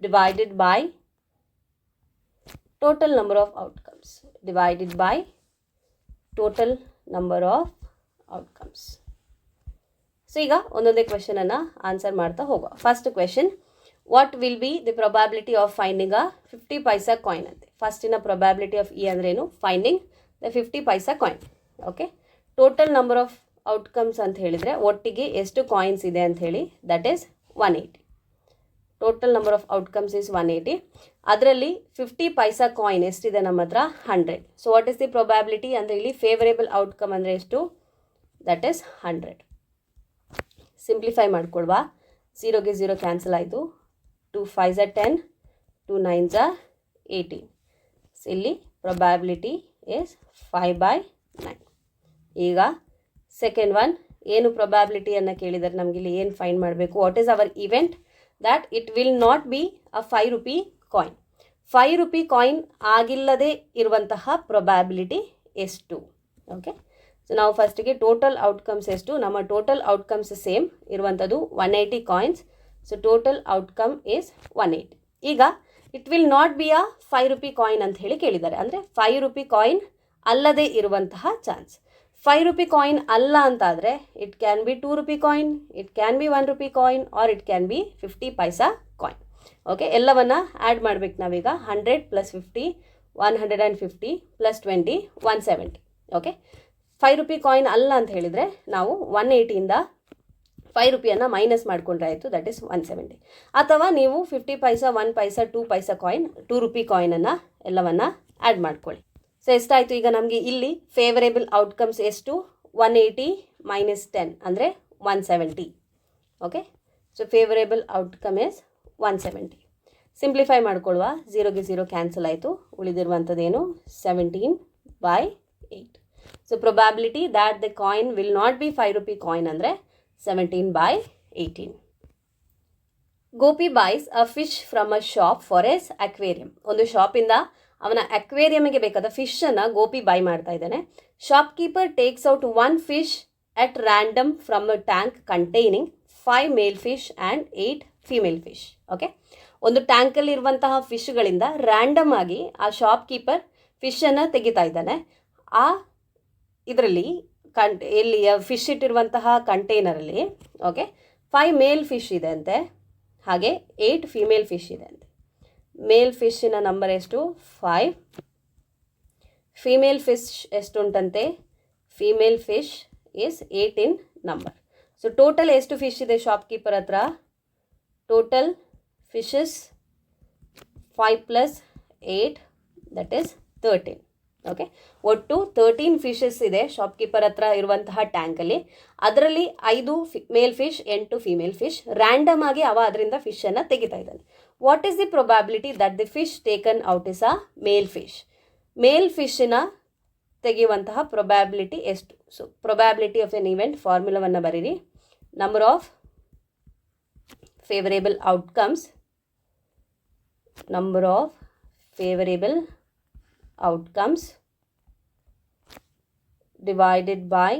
divided by total number of outcomes divided by total number of outcomes. So ಈಗ ಒಂದೊಂದೇ ಕ್ವೆಶನನ್ನು ಆನ್ಸರ್ ಮಾಡ್ತಾ ಹೋಗುವ. First question, what will be the probability of finding a 50 paisa coin ಅಂತೆ. ಫಸ್ಟಿನ probability of E ಅಂದ್ರೇನು, finding the 50 paisa coin. Okay, total number of outcomes ಅಂತ ಹೇಳಿದರೆ ಒಟ್ಟಿಗೆ ಎಷ್ಟು ಕಾಯಿನ್ಸ್ ಇದೆ ಅಂತ ಹೇಳಿ, that is 180. Total number of outcomes is 180. ಅದರಲ್ಲಿ 50 ಪೈಸಾ ಕಾಯಿನ್ ಎಷ್ಟಿದೆ ನಮ್ಮ ಹತ್ರ, 100. So what is the probability ಅಂದರೆ ಇಲ್ಲಿ ಫೇವರೇಬಲ್ ಔಟ್ಕಮ್ ಅಂದರೆ ಎಷ್ಟು, ದಟ್ ಈಸ್ 100. ಸಿಂಪ್ಲಿಫೈ ಮಾಡ್ಕೊಳ್ವಾ, 0ಗೆ 0 ಕ್ಯಾನ್ಸಲ್ ಆಯಿತು. 2 5s are 10, 2 9s are 18. So ಇಲ್ಲಿ ಪ್ರೊಬ್ಯಾಬಿಲಿಟಿ ಈಸ್ 5/9. ಈಗ ಸೆಕೆಂಡ್ ಒನ್, ಏನು ಪ್ರೊಬ್ಯಾಬಿಲಿಟಿಯನ್ನು ಕೇಳಿದರೆ ನಮಗೆ ಇಲ್ಲಿ ಏನು ಫೈಂಡ್ ಮಾಡಬೇಕು? What is our event? That it will not be a 5 rupee coin. 5 rupee coin ಆಗಿಲ್ಲದೆ ಇರುವಂತಹ ಪ್ರೊಬ್ಯಾಬಿಲಿಟಿ ಎಷ್ಟು? ಓಕೆ, ಸೊ ನಾವು ಫಸ್ಟಿಗೆ ಟೋಟಲ್ ಔಟ್ಕಮ್ಸ್ ಎಷ್ಟು? ನಮ್ಮ ಟೋಟಲ್ ಔಟ್ಕಮ್ಸ್ ಸೇಮ್ ಇರುವಂಥದ್ದು 180 coins. So total outcome is 180. ಈಗ it will not be a 5 rupee coin ಅಂತ ಹೇಳಿ ಕೇಳಿದ್ದಾರೆ, ಅಂದರೆ 5 ರೂಪಿ ಕಾಯಿನ್ ಅಲ್ಲದೆ ಇರುವಂತಹ ಚಾನ್ಸ್. 5 ರೂಪಿ ಕಾಯಿನ್ ಅಲ್ಲ ಅಂತಾದರೆ it can be 2 rupee coin, it can be 1 rupee coin, or it can be 50 paisa coin. Okay, ಎಲ್ಲವನ್ನು ಆ್ಯಡ್ ಮಾಡ್ಬೇಕು ನಾವೀಗ. 100 + 50 150 + 20 170. ಓಕೆ, 5 ರೂಪಿ ಕಾಯಿನ್ ಅಲ್ಲ ಅಂತ ಹೇಳಿದರೆ ನಾವು 180ಇಂದ 5 ರೂಪಿಯನ್ನು ಮೈನಸ್ ಮಾಡಿಕೊಂಡ್ರೆ ಆಯಿತು, ದಟ್ ಈಸ್ 170. ಅಥವಾ ನೀವು 50 ಪೈಸಾ, 1 ಪೈಸಾ, 2 ಪೈಸಾ ಕಾಯಿನ್, 2 ರೂಪಿ ಕಾಯಿನನ್ನು ಎಲ್ಲವನ್ನು ಆ್ಯಡ್ ಮಾಡ್ಕೊಳ್ಳಿ. ಸೊ ಎಷ್ಟಾಯಿತು ಈಗ ನಮಗೆ ಇಲ್ಲಿ ಫೇವರೇಬಲ್ ಔಟ್ಕಮ್ಸ್ ಎಷ್ಟು? 180 - 10 ಅಂದರೆ 170. Okay, so favourable outcome is 170. Simplify ಮಾಡ್ಕೊಳ್ಳುವ, 0ಗೆ 0 ಕ್ಯಾನ್ಸಲ್ ಆಯಿತು, ಉಳಿದಿರುವಂಥದ್ದೇನು 17/8. So probability that the coin will not be 5 rupee coin ಅಂದರೆ 17/18. Gopi buys a fish from a shop for his aquarium. ಒಂದು ಶಾಪಿಂದ ಅವನ ಅಕ್ವೇರಿಯಮ್ಗೆ ಬೇಕಾದ ಫಿಶನ್ನು ಗೋಪಿ ಬೈ ಮಾಡ್ತಾ ಇದ್ದಾನೆ. Shopkeeper takes out 1 fish at random from a tank containing 5 male fish and 8 female fish. Okay, ಒಂದು ಟ್ಯಾಂಕಲ್ಲಿರುವಂತಹ ಫಿಶ್ಗಳಿಂದ random ಆಗಿ ಆ ಶಾಪ್ ಕೀಪರ್ ಫಿಶನ್ನು ತೆಗಿತಾ ಇದ್ದಾನೆ. ಆ ಇದರಲ್ಲಿ ಎಲ್ಲಿ ಫಿಶ್ ಇಟ್ಟಿರುವಂತಹ ಕಂಟೈನರಲ್ಲಿ ಓಕೆ 5 ಮೇಲ್ ಫಿಶ್ ಇದೆ ಅಂತೆ, ಹಾಗೆ 8 ಫೀಮೇಲ್ ಫಿಶ್ ಇದೆ ಅಂತೆ. ಮೇಲ್ ಫಿಶ್ಶಿನ ನಂಬರ್ ಎಷ್ಟು? 5. ಫೀಮೇಲ್ ಫಿಶ್ ಎಷ್ಟು ಉಂಟಂತೆ? Female fish is 8 in number. So total ಎಷ್ಟು ಫಿಶ್ ಇದೆ ಶಾಪ್ ಕೀಪರ್ ಹತ್ರ? Total fishes 5 + 8 that is 13. Okay, ಒಟ್ಟು 13 ಫಿಶಸ್ ಇದೆ ಶಾಪ್ ಕೀಪರ್ ಹತ್ರ ಇರುವಂತಹ ಟ್ಯಾಂಕಲ್ಲಿ. ಅದರಲ್ಲಿ 5 male fish, 8 female fish. Random ಆಗಿ ಅವ ಅದರಿಂದ ಫಿಶನ್ನು ತೆಗಿತಾ ಇದ್ದಾನೆ. What is the probability that the fish taken out is a male fish? Male ಫಿಶ್ಶಿನ ತೆಗೆಯುವಂತಹ ಪ್ರೊಬ್ಯಾಬಿಲಿಟಿ ಎಷ್ಟು? So probability of an event ಫಾರ್ಮುಲಾವನ್ನು ಬರೀರಿ. Number of favourable outcomes, number of favorable outcomes divided by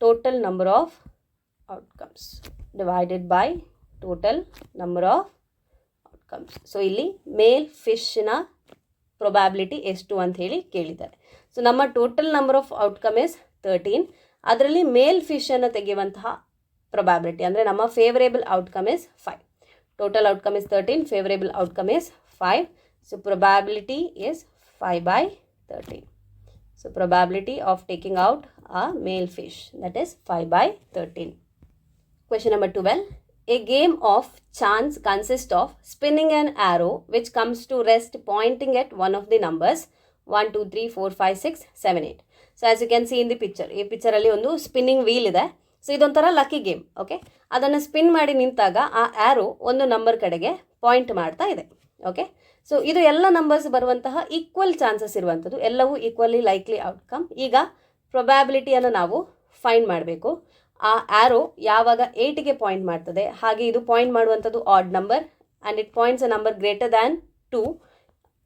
total number of outcomes divided by total number of outcomes. So ಇಲ್ಲಿ ಮೇಲ್ ಫಿಶ್ನ probability ಎಷ್ಟು ಅಂತ ಹೇಳಿ ಕೇಳಿದ್ದಾರೆ. ಸೊ ನಮ್ಮ total number of outcome is 13. ಅದರಲ್ಲಿ ಮೇಲ್ ಫಿಶನ್ನು ತೆಗೆಯುವಂತಹ probability ಅಂದರೆ ನಮ್ಮ favourable outcome is 5. Total outcome is 13, favorable outcome is 5. So probability is 5/13. So probability of taking out a male fish, that is 5/13. Question number 12. A game of chance consists of spinning an arrow which comes to rest pointing at one of the numbers 1 2 3 4 5 6 7 8. So as you can see in the picture, ಈ ಪಿಕ್ಚರಲ್ಲಿ ಒಂದು spinning wheel ಇದೆ. So ಇದೊಂಥರ lucky game. Okay, ಅದನ್ನು spin ಮಾಡಿ ನಿಂತಾಗ ಆ arrow ಒಂದು number ಕಡೆಗೆ ಪಾಯಿಂಟ್ ಮಾಡ್ತಾ ಇದೆ. ಓಕೆ, ಸೊ ಇದು ಎಲ್ಲ ನಂಬರ್ಸ್ ಬರುವಂತಹ ಈಕ್ವಲ್ ಚಾನ್ಸಸ್ ಇರುವಂಥದ್ದು, ಎಲ್ಲವೂ ಈಕ್ವಲಿ ಲೈಕ್ಲಿ ಔಟ್ಕಮ್. ಈಗ ಪ್ರೊಬ್ಯಾಬಿಲಿಟಿಯನ್ನು ನಾವು ಫೈಂಡ್ ಮಾಡಬೇಕು. ಆ ಆ್ಯರೋ ಯಾವಾಗ 8ಗೆ ಪಾಯಿಂಟ್ ಮಾಡ್ತದೆ, ಹಾಗೆ ಇದು ಪಾಯಿಂಟ್ ಮಾಡುವಂಥದ್ದು odd number and it points a number greater than 2,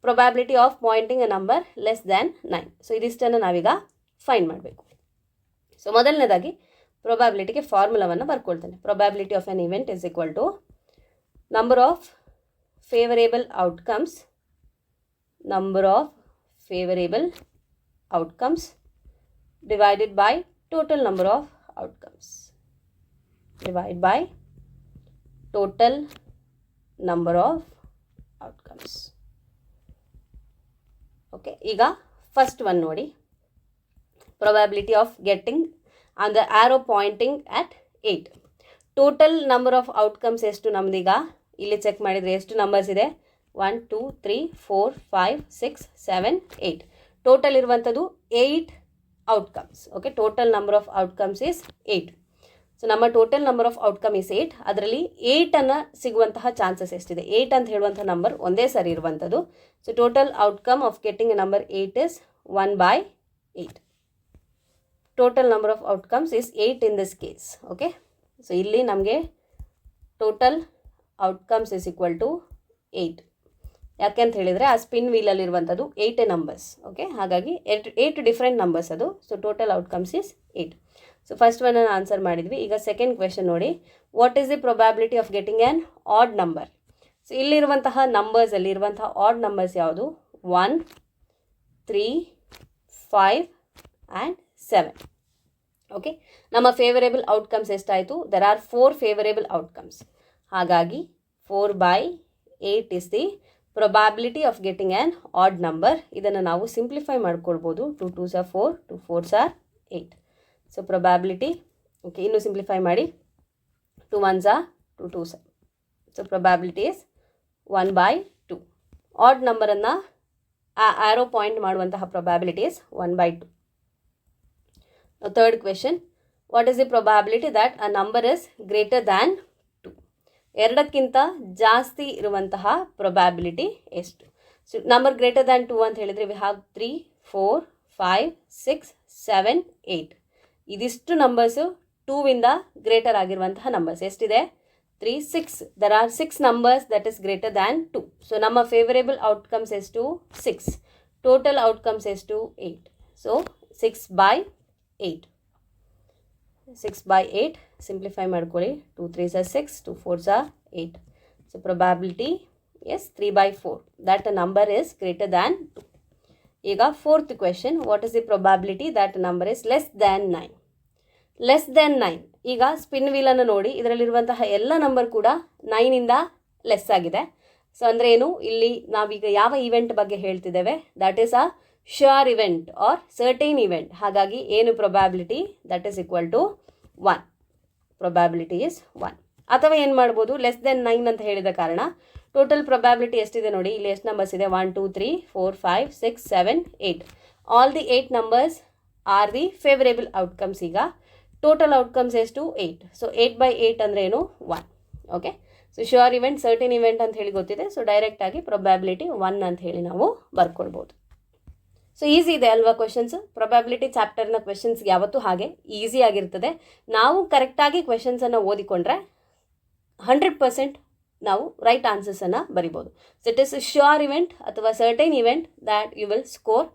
probability of pointing a number less than 9. So ಇದಿಷ್ಟನ್ನು ನಾವೀಗ ಫೈಂಡ್ ಮಾಡಬೇಕು. ಸೊ ಮೊದಲನೇದಾಗಿ ಪ್ರೊಬ್ಯಾಬಿಲಿಟಿಗೆ ಫಾರ್ಮುಲಾವನ್ನು ಬರ್ಕೊಳ್ತೇನೆ. Probability of an event is equal to number of favourable outcomes divided by total number of outcomes divide by total number of outcomes. Okay, ಈಗ first one ನೋಡಿ. Probability of getting and the arrow pointing at 8. Total number of outcomes ಎಷ್ಟು ನಮ್ದೀಗ ಇಲ್ಲಿ check ಮಾಡಿದರೆ ಎಷ್ಟು numbers ಇದೆ? 1 2 3 4 5 6 7 8. Total ಇರುವಂಥದ್ದು 8 outcomes. Okay, total number of outcomes is 8. So ನಮ್ಮ total number of outcome is 8. ಅದರಲ್ಲಿ 8 ಸಿಗುವಂತಹ ಚಾನ್ಸಸ್ ಎಷ್ಟಿದೆ? 8 ಅಂತ ಹೇಳುವಂಥ ನಂಬರ್ ಒಂದೇ ಸರಿ ಇರುವಂಥದ್ದು. So total outcome of getting a number 8 is 1/8. Total number of outcomes is 8 in this case. Okay, so ಇಲ್ಲಿ ನಮಗೆ total outcomes is equal to 8. ಯಾಕೆ ಅಂತ ಹೇಳಿದರೆ ಆ ಸ್ಪಿನ್ ವೀಲಲ್ಲಿರುವಂಥದ್ದು 8 ನಂಬರ್ಸ್. ಓಕೆ, ಹಾಗಾಗಿ 8 ಡಿಫ್ರೆಂಟ್ ನಂಬರ್ಸ್ ಅದು. So total outcomes is 8. So first one answer ಮಾಡಿದ್ವಿ. ಈಗ ಸೆಕೆಂಡ್ ಕ್ವೆಶನ್ ನೋಡಿ, what is the probability of getting an odd number? So ಇಲ್ಲಿರುವಂತಹ ನಂಬರ್ಸಲ್ಲಿ ಇರುವಂತಹ ಆಡ್ ನಂಬರ್ಸ್ ಯಾವುದು? 1, 3, 5 ಆ್ಯಂಡ್ 7. ಓಕೆ, ನಮ್ಮ ಫೇವರೇಬಲ್ ಔಟ್ಕಮ್ಸ್ ಎಷ್ಟಾಯಿತು? There are 4 favourable outcomes. ಹಾಗಾಗಿ 4/8 is the probability of getting an odd number. ಇದನ್ನು ನಾವು ಸಿಂಪ್ಲಿಫೈ ಮಾಡ್ಕೊಳ್ಬೋದು. 2 2s are 4, 2 4s are 8. So probability, okay, ಇನ್ನೂ ಸಿಂಪ್ಲಿಫೈ ಮಾಡಿ. 2 1s are 2 2s. So probability is 1/2. Odd ನಂಬರನ್ನು arrow point ಮಾಡುವಂತಹ probability is 1/2. Third question, what is the probability that a number is greater than 2? 2ಕ್ಕಿಂತ ಜಾಸ್ತಿ ಇರುವಂತಹ probability ಎಷ್ಟು? So number greater than 2 ಅಂತ ಹೇಳಿದರೆ ವಿ ಹ್ಯಾವ್ 3, 4, 5, 6, 7, 8. ಇದಿಷ್ಟು ನಂಬರ್ಸು 2ಇಂದ ಗ್ರೇಟರ್ ಆಗಿರುವಂತಹ ನಂಬರ್ಸ್ ಎಷ್ಟಿದೆ? 3, 6. There are 6 numbers that is greater than 2. So ನಮ್ಮ ಫೇವರೇಬಲ್ ಔಟ್ಕಮ್ಸ್ ಎಷ್ಟು? 6. ಟೋಟಲ್ ಔಟ್ಕಮ್ಸ್ ಎಷ್ಟು? 8. ಸೊ 6/8. 6/8 ಸಿಂಪ್ಲಿಫೈ ಮಾಡ್ಕೊಳ್ಳಿ. 2 3s are 6, 2 4s are 8. So probability is 3/4 that a number is greater than 2. ಈಗ fourth question, what is the probability that number is less than 9? Less than 9. ಈಗ spin ವೀಲನ್ನು ನೋಡಿ, ಇದರಲ್ಲಿರುವಂತಹ ಎಲ್ಲ number ಕೂಡ 9ಇಂದ less ಆಗಿದೆ. So ಅಂದರೆ ಏನು? ಇಲ್ಲಿ ನಾವೀಗ ಯಾವ ಇವೆಂಟ್ ಬಗ್ಗೆ ಹೇಳ್ತಿದ್ದೇವೆ? That is a sure event or certain event. ಹಾಗಾಗಿ ಏನು probability? That is equal to 1. Probability is 1. ಅಥವಾ ಏನು ಮಾಡ್ಬೋದು? ಲೆಸ್ ದೆನ್ 9 ಅಂತ ಹೇಳಿದ ಕಾರಣ ಟೋಟಲ್ ಪ್ರೊಬ್ಯಾಬಿಲಿಟಿ ಎಷ್ಟಿದೆ ನೋಡಿ, ಇಲ್ಲಿ ಎಷ್ಟು ನಂಬರ್ಸ್ ಇದೆ? 1 2 3 4 5 6 7 8. All the 8 numbers are the favourable outcomes. ಈಗ ಟೋಟಲ್ ಔಟ್ಕಮ್ಸ್ ಎಷ್ಟು? 8. ಸೊ 8/8 ಅಂದರೆ ಏನು? 1. Okay, so sure event, certain event ಅಂತ ಹೇಳಿ ಗೊತ್ತಿದೆ. ಸೊ ಡೈರೆಕ್ಟಾಗಿ ಪ್ರೊಬ್ಯಾಬಿಲಿಟಿ 1 ಅಂತ ಹೇಳಿ ನಾವು ಬರ್ಕೊಳ್ಬೋದು. ಸೊ ಈಸಿ ಇದೆ ಅಲ್ವಾ ಕ್ವೆಶನ್ಸ್? ಪ್ರೊಬ್ಯಾಬಿಲಿಟಿ ಚಾಪ್ಟರ್ನ ಕ್ವೆಶನ್ಸ್ ಯಾವತ್ತೂ ಹಾಗೆ ಈಸಿ ಆಗಿರ್ತದೆ. ನಾವು ಕರೆಕ್ಟಾಗಿ ಕ್ವೆಶನ್ಸನ್ನು ಓದಿಕೊಂಡ್ರೆ 100% ನಾವು ರೈಟ್ ಆನ್ಸರ್ಸನ್ನು ಬರಿಬೋದು. So it is sure event ಅಥವಾ certain event that you will score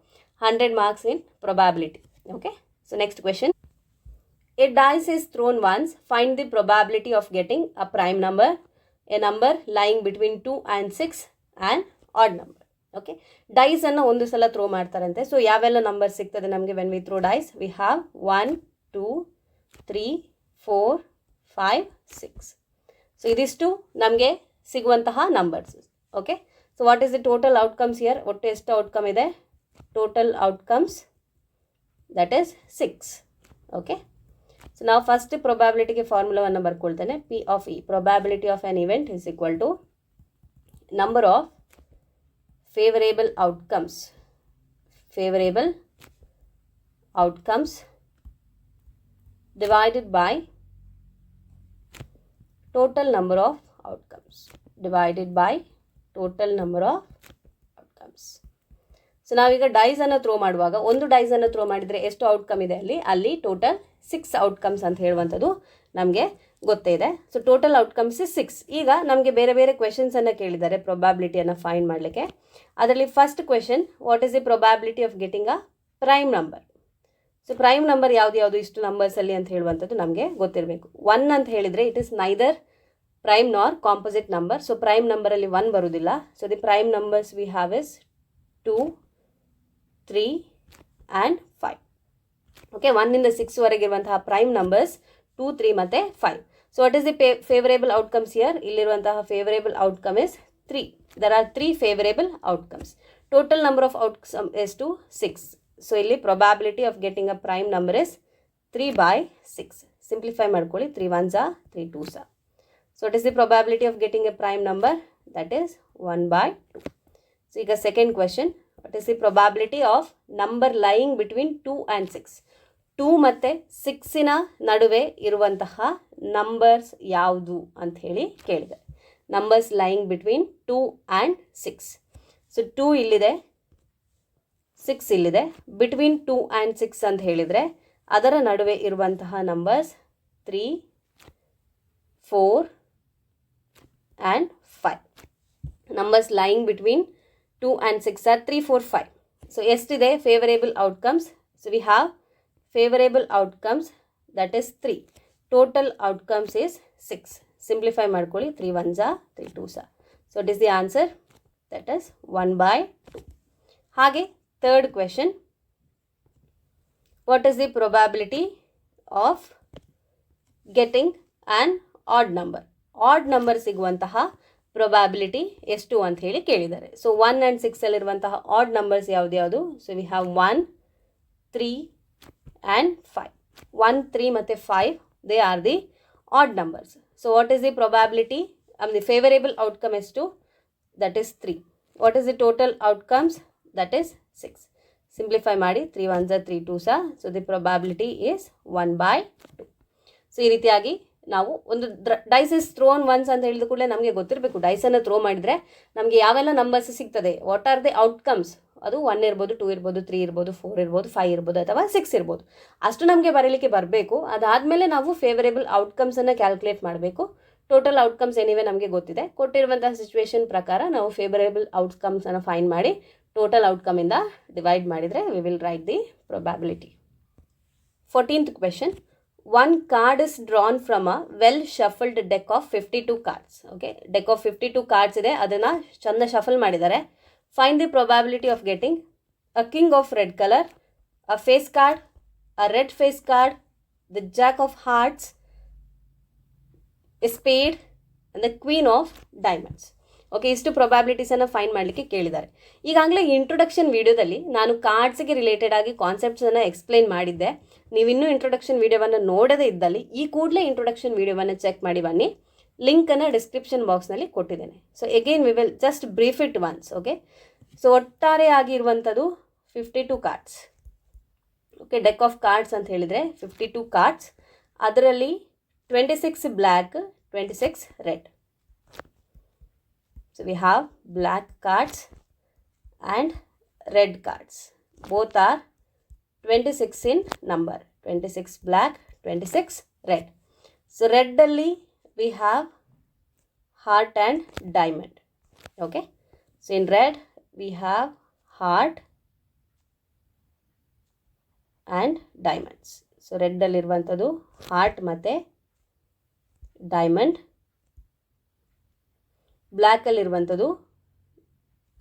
100 marks in probability. Okay, so next question. A dice is thrown once. Find the probability of getting a prime number, a number lying between 2 and 6, and odd number. Okay, dice ಅನ್ನು ಒಂದು ಸಲ throw ಮಾಡ್ತಾರಂತೆ. So ಯಾವೆಲ್ಲ number ಸಿಗ್ತದೆ ನಮಗೆ when we throw dice? We have 1 2 3 4 5 6. So ಇದಿಷ್ಟು ನಮಗೆ ಸಿಗುವಂತಹ numbers. Okay, so what is the total outcomes here? ಒಟ್ಟು ಎಷ್ಟು ಔಟ್ಕಮ್ ಇದೆ? Total outcomes that is 6. Okay, so ನಾವು ಫಸ್ಟ್ ಪ್ರೊಬ್ಯಾಬಿಲಿಟಿಗೆ ಫಾರ್ಮುಲಾವನ್ನು ಬರ್ಕೊಳ್ತೇನೆ. P of E, probability of an event is equal to number of favorable outcomes divided by total number of outcomes divided by total number of outcomes. So ನಾವೀಗ ಡೈಸನ್ನು throw ಮಾಡುವಾಗ, ಒಂದು ಡೈಸನ್ನು throw ಮಾಡಿದರೆ ಎಷ್ಟು outcome ಇದೆ ಅಲ್ಲಿ ಟೋಟಲ್ 6 ಔಟ್ಕಮ್ಸ್ ಅಂತ ಹೇಳುವಂಥದ್ದು ನಮಗೆ ಗೊತ್ತೇ ಇದೆ. So total outcomes 6. ಈಗ ನಮಗೆ ಬೇರೆ ಬೇರೆ ಕ್ವೆಶನ್ಸನ್ನು ಕೇಳಿದ್ದಾರೆ ಪ್ರೊಬ್ಯಾಬಿಲಿಟಿಯನ್ನು ಫೈಂಡ್ ಮಾಡಲಿಕ್ಕೆ. ಅದರಲ್ಲಿ first question, what is the probability of getting a prime number? So prime number ಯಾವುದು ಇಷ್ಟು ನಂಬರ್ಸಲ್ಲಿ ಅಂತ ಹೇಳುವಂಥದ್ದು ನಮಗೆ ಗೊತ್ತಿರಬೇಕು. 1 ಅಂತ ಹೇಳಿದರೆ it is neither prime nor composite number. So prime ನಂಬರಲ್ಲಿ 1 ಬರೋದಿಲ್ಲ. So the prime numbers we have is 2 3 and 5. Okay, 1ಇಂದ 6 ವರೆಗಿರುವಂತಹ ಪ್ರೈಮ್ ನಂಬರ್ಸ್ 2 3 ಮತ್ತು 5. So what is the favourable outcomes here? ಇಲ್ಲಿರುವಂತಹ favourable outcome is 3. There are 3 favourable outcomes. Total number of outcome is to 6. So ಇಲ್ಲಿ probability of getting a prime number is 3/6. Simplify ಮಾಡ್ಕೊಳ್ಳಿ. 3 1s are 3 2s are. So what is the probability of getting a prime number? That is 1/2. So ಈಗ second question, what is the probability of number lying between 2 and 6. 2 ಮತ್ತು 6ನ ನಡುವೆ ಇರುವಂತಹ numbers ಯಾವುದು ಅಂತ ಹೇಳಿ ಕೇಳಿದೆ. Numbers lying between 2 and 6. So 2 ಇಲ್ಲಿದೆ, 6 ಇಲ್ಲಿದೆ. ಬಿಟ್ವೀನ್ 2 ಆ್ಯಂಡ್ 6 ಅಂತ ಹೇಳಿದರೆ ಅದರ ನಡುವೆ ಇರುವಂತಹ numbers 3, 4 and 5. Numbers lying between 2 and 6 are 3, 4, 5. So ಎಷ್ಟಿದೆ favourable outcomes? So we have favourable outcomes that is 3. Total outcomes is 6. Simplify ಮಾಡ್ಕೊಳ್ಳಿ. 3 1s are 3 2s are. So it is the answer, that is 1/2. ಹಾಗೆ third question, what is the probability of getting an odd number? Odd number ಸಿಗುವಂತಹ probability ಎಷ್ಟು ಅಂತ ಹೇಳಿ ಕೇಳಿದ್ದಾರೆ. So 1 and 6 ಅಲ್ಲಿರುವಂತಹ odd numbers ಯಾವ್ದು? So we have 1, 3 and 5. 1, 3 ಮತ್ತು 5 they are the odd numbers. So what is the probability the favourable outcome ಎಷ್ಟು? That is 3. What is the total outcomes? That is 6. Simplify ಮಾಡಿ. 3 1s are 3 2s are. So the probability is 1/2. ಸೊ ಈ ರೀತಿಯಾಗಿ ನಾವು ಒಂದು dies is throne once ಅಂತ ಹೇಳಿದ ಕೂಡಲೇ ನಮಗೆ ಗೊತ್ತಿರಬೇಕು, ಡೈಸನ್ನು ಥ್ರೋ ಮಾಡಿದರೆ ನಮಗೆ ಯಾವೆಲ್ಲ ನಂಬರ್ಸ್ ಸಿಗ್ತದೆ, ವಾಟ್ ಆರ್ ದಿ ಔಟ್ಕಮ್ಸ್. ಅದು 1 ಇರ್ಬೋದು, 2 ಇರ್ಬೋದು, 3 ಇರ್ಬೋದು, 4 ಇರ್ಬೋದು, 5 ಇರ್ಬೋದು ಅಥವಾ 6 ಇರ್ಬೋದು. ಅಷ್ಟು ನಮಗೆ ಬರೀಲಿಕ್ಕೆ ಬರಬೇಕು. ಅದಾದಮೇಲೆ ನಾವು ಫೇವರೇಬಲ್ ಔಟ್ಕಮ್ಸನ್ನು ಕ್ಯಾಲ್ಕುಲೇಟ್ ಮಾಡಬೇಕು. ಟೋಟಲ್ ಔಟ್ಕಮ್ಸ್ ಏನಿವೆ ನಮಗೆ ಗೊತ್ತಿದೆ. ಕೊಟ್ಟಿರುವಂತಹ ಸಿಚುವೇಶನ್ ಪ್ರಕಾರ ನಾವು ಫೇವರೇಬಲ್ ಔಟ್ಕಮ್ಸನ್ನು ಫೈಂಡ್ ಮಾಡಿ ಟೋಟಲ್ ಔಟ್ಕಮಿಂದ ಡಿವೈಡ್ ಮಾಡಿದರೆ we will write the probability. 14th question, one card is drawn from a well shuffled deck of 52 cards. Okay, deck of 52 cards ಇದೆ, ಅದನ್ನು ಚಂದ ಶಫಲ್ ಮಾಡಿದ್ದಾರೆ. Find the probability of getting a king of red colour, a face card, a red face card, the jack of hearts, a spade and the queen of diamonds. Okay, ಇಷ್ಟು ಪ್ರೊಬ್ಯಾಬಿಲಿಟೀಸನ್ನು find ಮಾಡಲಿಕ್ಕೆ ಕೇಳಿದ್ದಾರೆ. ಈಗಾಗಲೇ introduction ವೀಡಿಯೋದಲ್ಲಿ ನಾನು ಕಾರ್ಡ್ಸ್ಗೆ related ಆಗಿ ಕಾನ್ಸೆಪ್ಟ್ಸನ್ನು explain ಮಾಡಿದ್ದೆ. ನೀವಿನ್ನೂ ಇಂಟ್ರೊಡಕ್ಷನ್ ವೀಡಿಯೋವನ್ನು ನೋಡದೇ ಇದ್ದಲ್ಲಿ ಈ ಕೂಡಲೇ ಇಂಟ್ರೊಡಕ್ಷನ್ ವೀಡಿಯೋವನ್ನು ಚೆಕ್ ಮಾಡಿ ಬನ್ನಿ. ಲಿಂಕನ್ನು ಡಿಸ್ಕ್ರಿಪ್ಷನ್ ಬಾಕ್ಸ್ನಲ್ಲಿ ಕೊಟ್ಟಿದ್ದೇನೆ. So again we will just brief it once. Okay, so ಒಟ್ಟಾರೆ ಆಗಿರುವಂಥದ್ದು 52 cards. Okay, deck of cards ಅಂತ ಹೇಳಿದರೆ 52 ಕಾರ್ಡ್ಸ್. ಅದರಲ್ಲಿ 26 black, 26 red. So we have black cards and red cards. Both are 26 in number. 26 black, 26 red. So red alli we have heart and diamond. Okay. So in red we have heart and diamonds. So red alli iruvantadu heart ಮತ್ತೆ diamond. ಬ್ಲ್ಯಾಕಲ್ಲಿರುವಂಥದ್ದು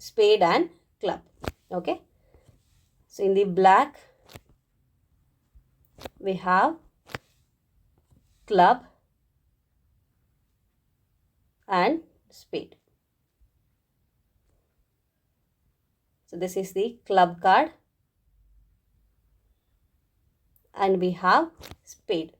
spade and club. Okay, so in the black we have club and spade. So this is the club card and we have spade.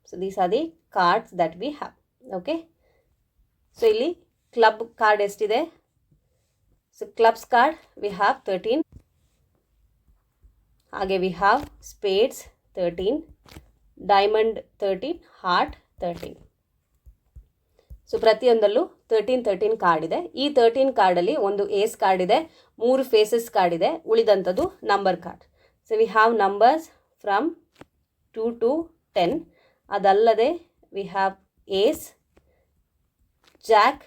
So these are the cards that we have. Okay, so ಇಲ್ಲಿ club card ಎಷ್ಟಿದೆ? So clubs card we have 13. ಹಾಗೆ we have spades 13, diamond 13, heart 13. So ಪ್ರತಿಯೊಂದಲ್ಲೂ 13 card ಇದೆ. ಈ 13 ಕಾರ್ಡಲ್ಲಿ ಒಂದು ಏಸ್ card ಇದೆ, 3 faces card ಇದೆ, ಉಳಿದಂಥದ್ದು number card. So we have numbers from 2 to 10. ಅದಲ್ಲದೆ we have ace, jack,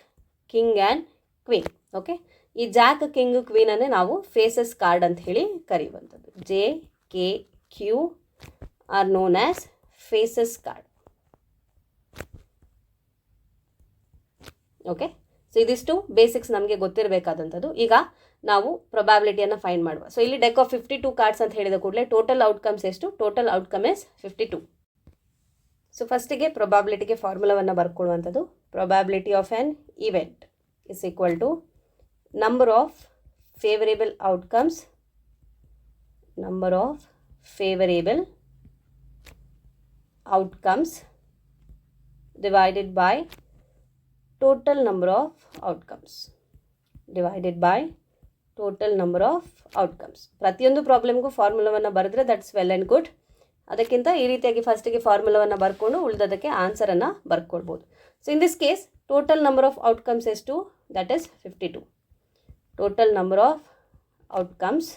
king and queen. Okay, ಈ ಜಾಕ್, ಕಿಂಗ್, ಕ್ವೀನನ್ನೇ ನಾವು ಫೇಸಸ್ ಕಾರ್ಡ್ ಅಂತ ಹೇಳಿ ಕರೆಯುವಂಥದ್ದು. J, K, Q are known as faces card. Okay, so ಇದಿಷ್ಟು ಬೇಸಿಕ್ಸ್ ನಮಗೆ ಗೊತ್ತಿರಬೇಕಾದಂಥದ್ದು. ಈಗ ನಾವು ಪ್ರೊಬ್ಯಾಬಿಲಿಟಿಯನ್ನು ಫೈಂಡ್ ಮಾಡುವ. ಸೊ ಇಲ್ಲಿ ಡೆಕ್ ಆಫ್ 52 ಕಾರ್ಡ್ಸ್ ಅಂತ ಹೇಳಿದ ಕೂಡಲೇ ಟೋಟಲ್ ಔಟ್ಕಮ್ಸ್ ಎಷ್ಟು? Total outcome is 52. ಸೊ ಫಸ್ಟಿಗೆ ಪ್ರೊಬ್ಯಾಬಿಲಿಟಿಗೆ ಫಾರ್ಮುಲಾವನ್ನು ಬರ್ಕೊಳ್ಳುವಂಥದ್ದು. Probability of an event is equal to number of favourable outcomes, number of favourable outcomes divided by total number of outcomes divided by total number of outcomes. ಪ್ರತಿಯೊಂದು ಪ್ರಾಬ್ಲಮ್ಗೂ ಫಾರ್ಮುಲಾವನ್ನು ಬರೆದ್ರೆ that's well and good. ಅದಕ್ಕಿಂತ ಈ ರೀತಿಯಾಗಿ ಫಸ್ಟಿಗೆ ಫಾರ್ಮುಲಾವನ್ನು ಬರ್ಕೊಂಡು ಉಳಿದದಕ್ಕೆ ಆನ್ಸರನ್ನು ಬರ್ಕೊಳ್ಬೋದು. So in this case total number of outcomes ಎಷ್ಟು? That is 52. Total number of outcomes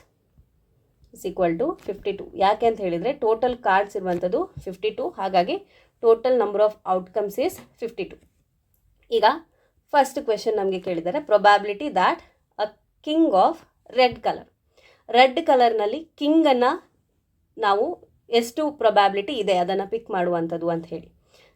is equal to 52. ಯಾಕೆ ಅಂತ ಹೇಳಿದರೆ ಟೋಟಲ್ ಕಾರ್ಡ್ಸ್ ಇರುವಂಥದ್ದು 52, ಹಾಗಾಗಿ total number of outcomes is 52. ಈಗ ಫಸ್ಟ್ ಕ್ವೆಶನ್ ನಮಗೆ ಕೇಳಿದ್ದಾರೆ, probability that a king of red colour. Red ಕಲರ್ನಲ್ಲಿ ಕಿಂಗನ್ನು ನಾವು ಎಷ್ಟು ಪ್ರೊಬ್ಯಾಬಿಲಿಟಿ ಇದೆ ಅದನ್ನು ಪಿಕ್ ಮಾಡುವಂಥದ್ದು ಅಂತ ಹೇಳಿ.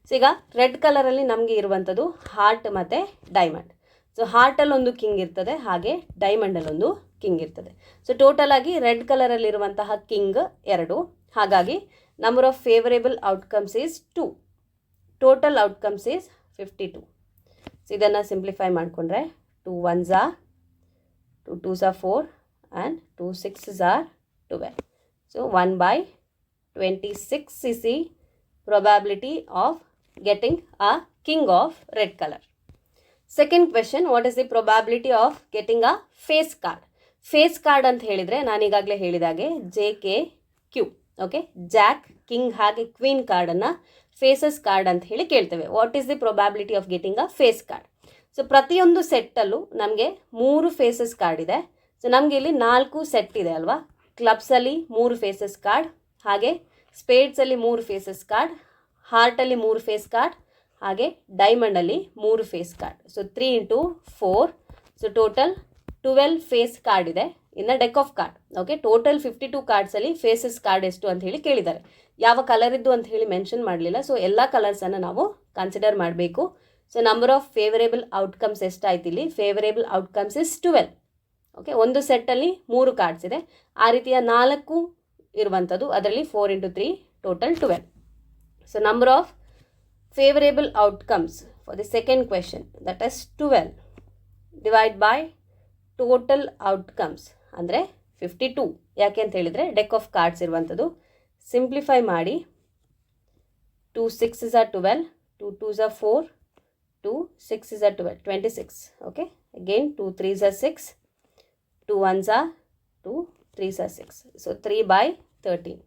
ಸೊ ಈಗ ರೆಡ್ ಕಲರಲ್ಲಿ ನಮಗೆ ಇರುವಂಥದ್ದು ಹಾರ್ಟ್ ಮತ್ತು ಡೈಮಂಡ್. ಸೊ ಹಾರ್ಟಲ್ಲಿ ಒಂದು ಕಿಂಗ್ ಇರ್ತದೆ, ಹಾಗೆ ಡೈಮಂಡಲ್ಲೊಂದು ಕಿಂಗ್ ಇರ್ತದೆ. ಸೊ ಟೋಟಲ್ ಆಗಿ ರೆಡ್ ಕಲರಲ್ಲಿರುವಂತಹ ಕಿಂಗ್ 2, ಹಾಗಾಗಿ number of favourable outcomes is 2. Total outcomes is 52. So ಇದನ್ನು ಸಿಂಪ್ಲಿಫೈ ಮಾಡಿಕೊಂಡ್ರೆ 2 1s are 2 2s are 4 and 2 6s are 12. So 1/26 is the probability of getting a king of red color. Second question, what is the probability of getting a face card? Face card ಅಂತ ಹೇಳಿದರೆ ನಾನು ಈಗಾಗಲೇ ಹೇಳಿದಾಗೆ JKQ. Okay, jack, king ಹಾಗೆ queen ಕಾರ್ಡನ್ನು faces card ಅಂತ ಹೇಳಿ ಕೇಳ್ತೇವೆ. What is the probability of getting a face card? So ಪ್ರತಿಯೊಂದು ಸೆಟ್ಟಲ್ಲೂ ನಮಗೆ 3 ಫೇಸಸ್ ಕಾರ್ಡ್ ಇದೆ. ಸೊ ನಮಗೆ ಇಲ್ಲಿ 4 ಸೆಟ್ ಇದೆ ಅಲ್ವಾ. ಕ್ಲಬ್ಸಲ್ಲಿ 3 ಫೇಸಸ್ ಕಾರ್ಡ್, ಹಾಗೆ ಸ್ಪೇಡ್ಸಲ್ಲಿ 3 ಫೇಸಸ್ ಕಾರ್ಡ್, ಹಾರ್ಟಲ್ಲಿ 3 ಫೇಸ್ ಕಾರ್ಡ್, ಹಾಗೆ ಡೈಮಂಡಲ್ಲಿ 3 face card. So 3 × 4, so total 12 face card ಇದೆ ಇನ್ನು deck of card. Okay, total 52 ಕಾರ್ಡ್ಸಲ್ಲಿ ಫೇಸಸ್ ಕಾರ್ಡ್ ಎಷ್ಟು ಅಂತ ಹೇಳಿ ಕೇಳಿದ್ದಾರೆ. ಯಾವ ಕಲರ್ ಇದ್ದು ಅಂತ ಹೇಳಿ ಮೆನ್ಷನ್ ಮಾಡಲಿಲ್ಲ. ಸೊ ಎಲ್ಲ ಕಲರ್ಸನ್ನು ನಾವು ಕನ್ಸಿಡರ್ ಮಾಡಬೇಕು. So number of favourable outcomes ಎಷ್ಟಾಯ್ತು ಇಲ್ಲಿ? Favourable outcomes is 12. ಓಕೆ, ಒಂದು ಸೆಟ್ಟಲ್ಲಿ 3 ಕಾರ್ಡ್ಸ್ ಇದೆ, ಆ ರೀತಿಯ 4 ಇರುವಂಥದ್ದು, ಅದರಲ್ಲಿ 4 × 3 total 12. So number of favorable outcomes for the second question, that is 12 divide by total outcomes ಅಂದರೆ 52. ಯಾಕೆ ಅಂತ ಹೇಳಿದರೆ ಡೆಕ್ ಆಫ್ ಕಾರ್ಡ್ಸ್ ಇರುವಂಥದ್ದು. ಸಿಂಪ್ಲಿಫೈ ಮಾಡಿ 2 6s are 12, 2 2s are 4, 2 6s are 12, 26. Okay, again 2 3s are 6, 2 1s are 2, 3s are 6. So 3/13.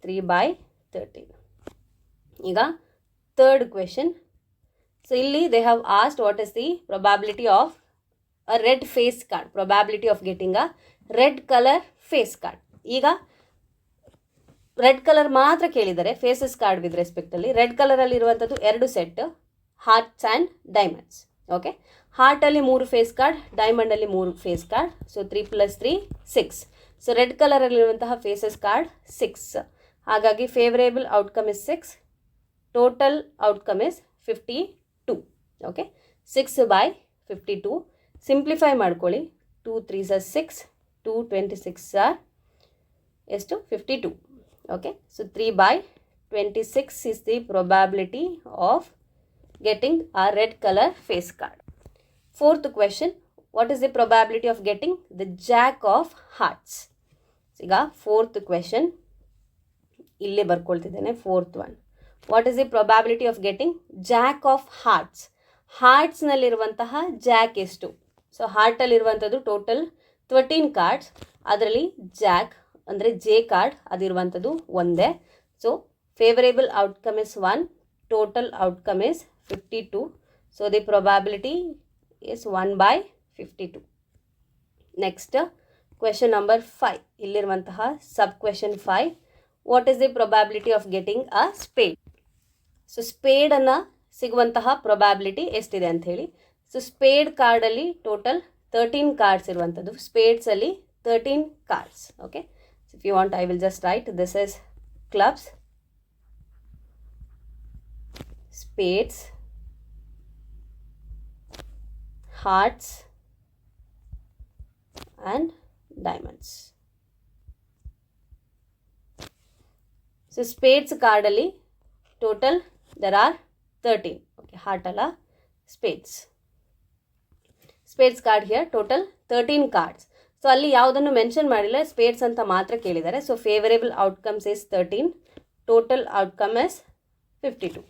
3/13. ಈಗ third question. So ಇಲ್ಲಿ they have asked what is the probability of a red face card, probability of getting a red colour face card. ಈಗ red colour ಮಾತ್ರ ಕೇಳಿದ್ದಾರೆ faces card with ರೆಸ್ಪೆಕ್ಟಲ್ಲಿ. Red ಕಲರಲ್ಲಿ ಇರುವಂಥದ್ದು 2 set, hearts and diamonds. Okay, ಹಾರ್ಟಲ್ಲಿ 3 face card, ಡೈಮಂಡಲ್ಲಿ 3 face card. So 3 + 3 6. So red ಕಲರಲ್ಲಿರುವಂತಹ faces card 6, ಹಾಗಾಗಿ favourable outcome is 6. Total outcome is 52. Okay, 6/52. Simplify ಮಾಡ್ಕೊಳ್ಳಿ. 2 3s are 6, 2 26s are ಎಷ್ಟು? 52. Okay, so 3/26 is the probability of getting a red color face card. Fourth question, what is the probability of getting the jack of hearts? ಈಗ fourth question ಇಲ್ಲೇ ಬರ್ಕೊಳ್ತಿದ್ದೇನೆ. Fourth one, what is the probability of getting jack of hearts? ಹಾರ್ಟ್ಸ್ನಲ್ಲಿರುವಂತಹ jack ಎಷ್ಟು? So ಹಾರ್ಟಲ್ಲಿರುವಂಥದ್ದು total 13 cards, ಅದರಲ್ಲಿ jack ಅಂದರೆ J card ಅದಿರುವಂಥದ್ದು ಒಂದೇ. So favourable outcome is 1, total outcome is 52. So the probability is 1/52. Next question number 5, ಇಲ್ಲಿರುವಂತಹ sub question 5, what is the probability of getting a spade? So ಸ್ಪೇಡನ್ನು ಸಿಗುವಂತಹ probability ಎಷ್ಟಿದೆ ಅಂತ ಹೇಳಿ. ಸೊ ಸ್ಪೇಡ್ ಕಾರ್ಡಲ್ಲಿ ಟೋಟಲ್ 13 ಕಾರ್ಡ್ಸ್ ಇರುವಂಥದ್ದು, ಸ್ಪೇಡ್ಸಲ್ಲಿ 13 cards. Okay, if you want I will just write this is clubs, spades, hearts and diamonds. So spades ಕಾರ್ಡಲ್ಲಿ total there are 13. Okay, heart ಅಲ್ಲ, spades. Spades card here total 13 cards. So ಅಲ್ಲಿ ಯಾವುದನ್ನು mention ಮಾಡಿಲ್ಲ, spades ಅಂತ ಮಾತ್ರ ಕೇಳಿದ್ದಾರೆ. So favourable outcomes is 13, total outcome is 52.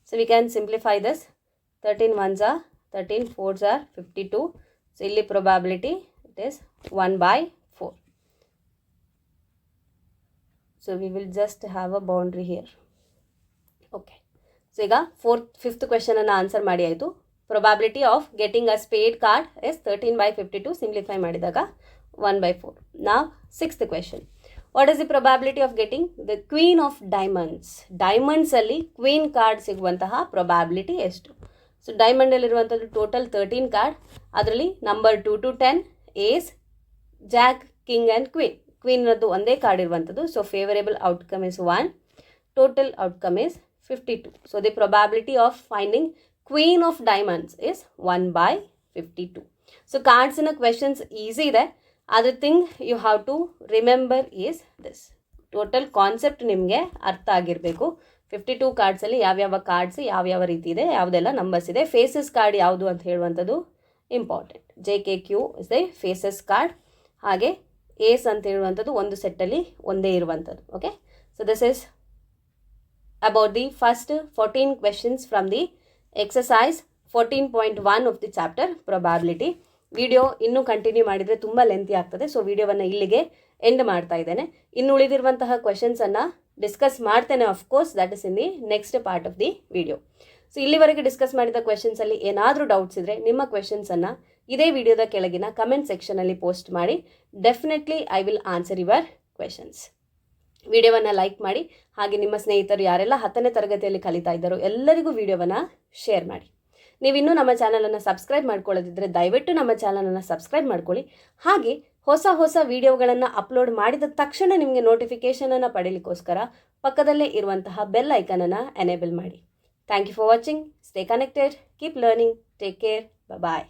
So we can simplify this. 13 ones are 13, 4s are 52. So ಇಲ್ಲಿ probability it is 1 by 4. So we will just have a boundary here. Okay. So ಈಗ fifth question ಅನ್ನು answer ಮಾಡಿ ಆಯಿತು. Probability of getting a spade card is 13 by 52. Simplify ಮಾಡಿದಾಗ 1 by 4. Now sixth question. What is the probability of getting the queen of diamonds? Diamonds ಅಲ್ಲಿ queen card ಸಿಗುವಂತಹ probability ಎಷ್ಟು? So ಡೈಮಂಡಲ್ಲಿರುವಂಥದ್ದು total 13 card. ಅದರಲ್ಲಿ number 2 to 10 ace, jack, king and ಕ್ವೀನ್ನದ್ದು ಒಂದೇ card ಇರುವಂಥದ್ದು. So favourable outcome is 1, total outcome is 52. So the probability of finding queen of diamonds is 1 by 52. So ಕಾರ್ಡ್ಸಿನ questions easy ಇದೆ. Other thing you have to remember is this. Total concept ನಿಮಗೆ ಅರ್ಥ ಆಗಿರಬೇಕು. 52 ಕಾರ್ಡ್ಸಲ್ಲಿ ಯಾವ್ಯಾವ cards ಯಾವ್ಯಾವ ರೀತಿ ಇದೆ, ಯಾವುದೆಲ್ಲ ನಂಬರ್ಸ್ ಇದೆ, ಫೇಸಸ್ ಕಾರ್ಡ್ ಯಾವುದು ಅಂತ ಹೇಳುವಂಥದ್ದು important. JKQ is the faces card. ಹಾಗೆ ಏಸ್ ಅಂತ ಹೇಳುವಂಥದ್ದು ಒಂದು ಸೆಟ್ಟಲ್ಲಿ ಒಂದೇ ಇರುವಂಥದ್ದು. Okay, so this is about the first 14 questions from the exercise 14.1 of the chapter probability. Video ಇನ್ನೂ ಕಂಟಿನ್ಯೂ ಮಾಡಿದರೆ ತುಂಬ ಲೆಂತಿ ಆಗ್ತದೆ. ಸೊ ವಿಡಿಯೋವನ್ನು ಇಲ್ಲಿಗೆ ಎಂಡ್ ಮಾಡ್ತಾ ಇದ್ದೇನೆ. ಇನ್ನು ಉಳಿದಿರುವಂತಹ ಕ್ವೆಶನ್ಸನ್ನು ಡಿಸ್ಕಸ್ ಮಾಡ್ತೇನೆ. Of course that is in the next part of the video. So ಇಲ್ಲಿವರೆಗೆ ಡಿಸ್ಕಸ್ ಮಾಡಿದ ಕ್ವೆಶನ್ಸಲ್ಲಿ ಏನಾದರೂ ಡೌಟ್ಸ್ ಇದ್ದರೆ ನಿಮ್ಮ ಕ್ವೆಶನ್ಸನ್ನು ಇದೇ ವಿಡಿಯೋದ ಕೆಳಗಿನ ಕಮೆಂಟ್ ಸೆಕ್ಷನಲ್ಲಿ ಪೋಸ್ಟ್ ಮಾಡಿ. Definitely I will answer your questions. ವಿಡಿಯೋವನ್ನು ಲೈಕ್ ಮಾಡಿ. ಹಾಗೆ ನಿಮ್ಮ ಸ್ನೇಹಿತರು ಯಾರೆಲ್ಲ 10ನೇ ತರಗತಿಯಲ್ಲಿ ಕಲಿತಾ ಇದ್ದಾರೋ ಎಲ್ಲರಿಗೂ ವಿಡಿಯೋವನ್ನು ಶೇರ್ ಮಾಡಿ. ನೀವಿನ್ನೂ ನಮ್ಮ ಚಾನಲನ್ನು ಸಬ್ಸ್ಕ್ರೈಬ್ ಮಾಡ್ಕೊಳ್ಳೋದಿದ್ದರೆ ದಯವಿಟ್ಟು ನಮ್ಮ ಚಾನಲನ್ನು ಸಬ್ಸ್ಕ್ರೈಬ್ ಮಾಡ್ಕೊಳ್ಳಿ. ಹಾಗೆ ಹೊಸ ವಿಡಿಯೋಗಳನ್ನು ಅಪ್ಲೋಡ್ ಮಾಡಿದ ತಕ್ಷಣ ನಿಮಗೆ ನೋಟಿಫಿಕೇಷನನ್ನು ಪಡೀಲಿಕ್ಕೋಸ್ಕರ ಪಕ್ಕದಲ್ಲೇ ಇರುವಂತಹ ಬೆಲ್ ಐಕನನ್ನು ಎನೇಬಲ್ ಮಾಡಿ. Thank you for watching. Stay connected, keep learning, take care, bye.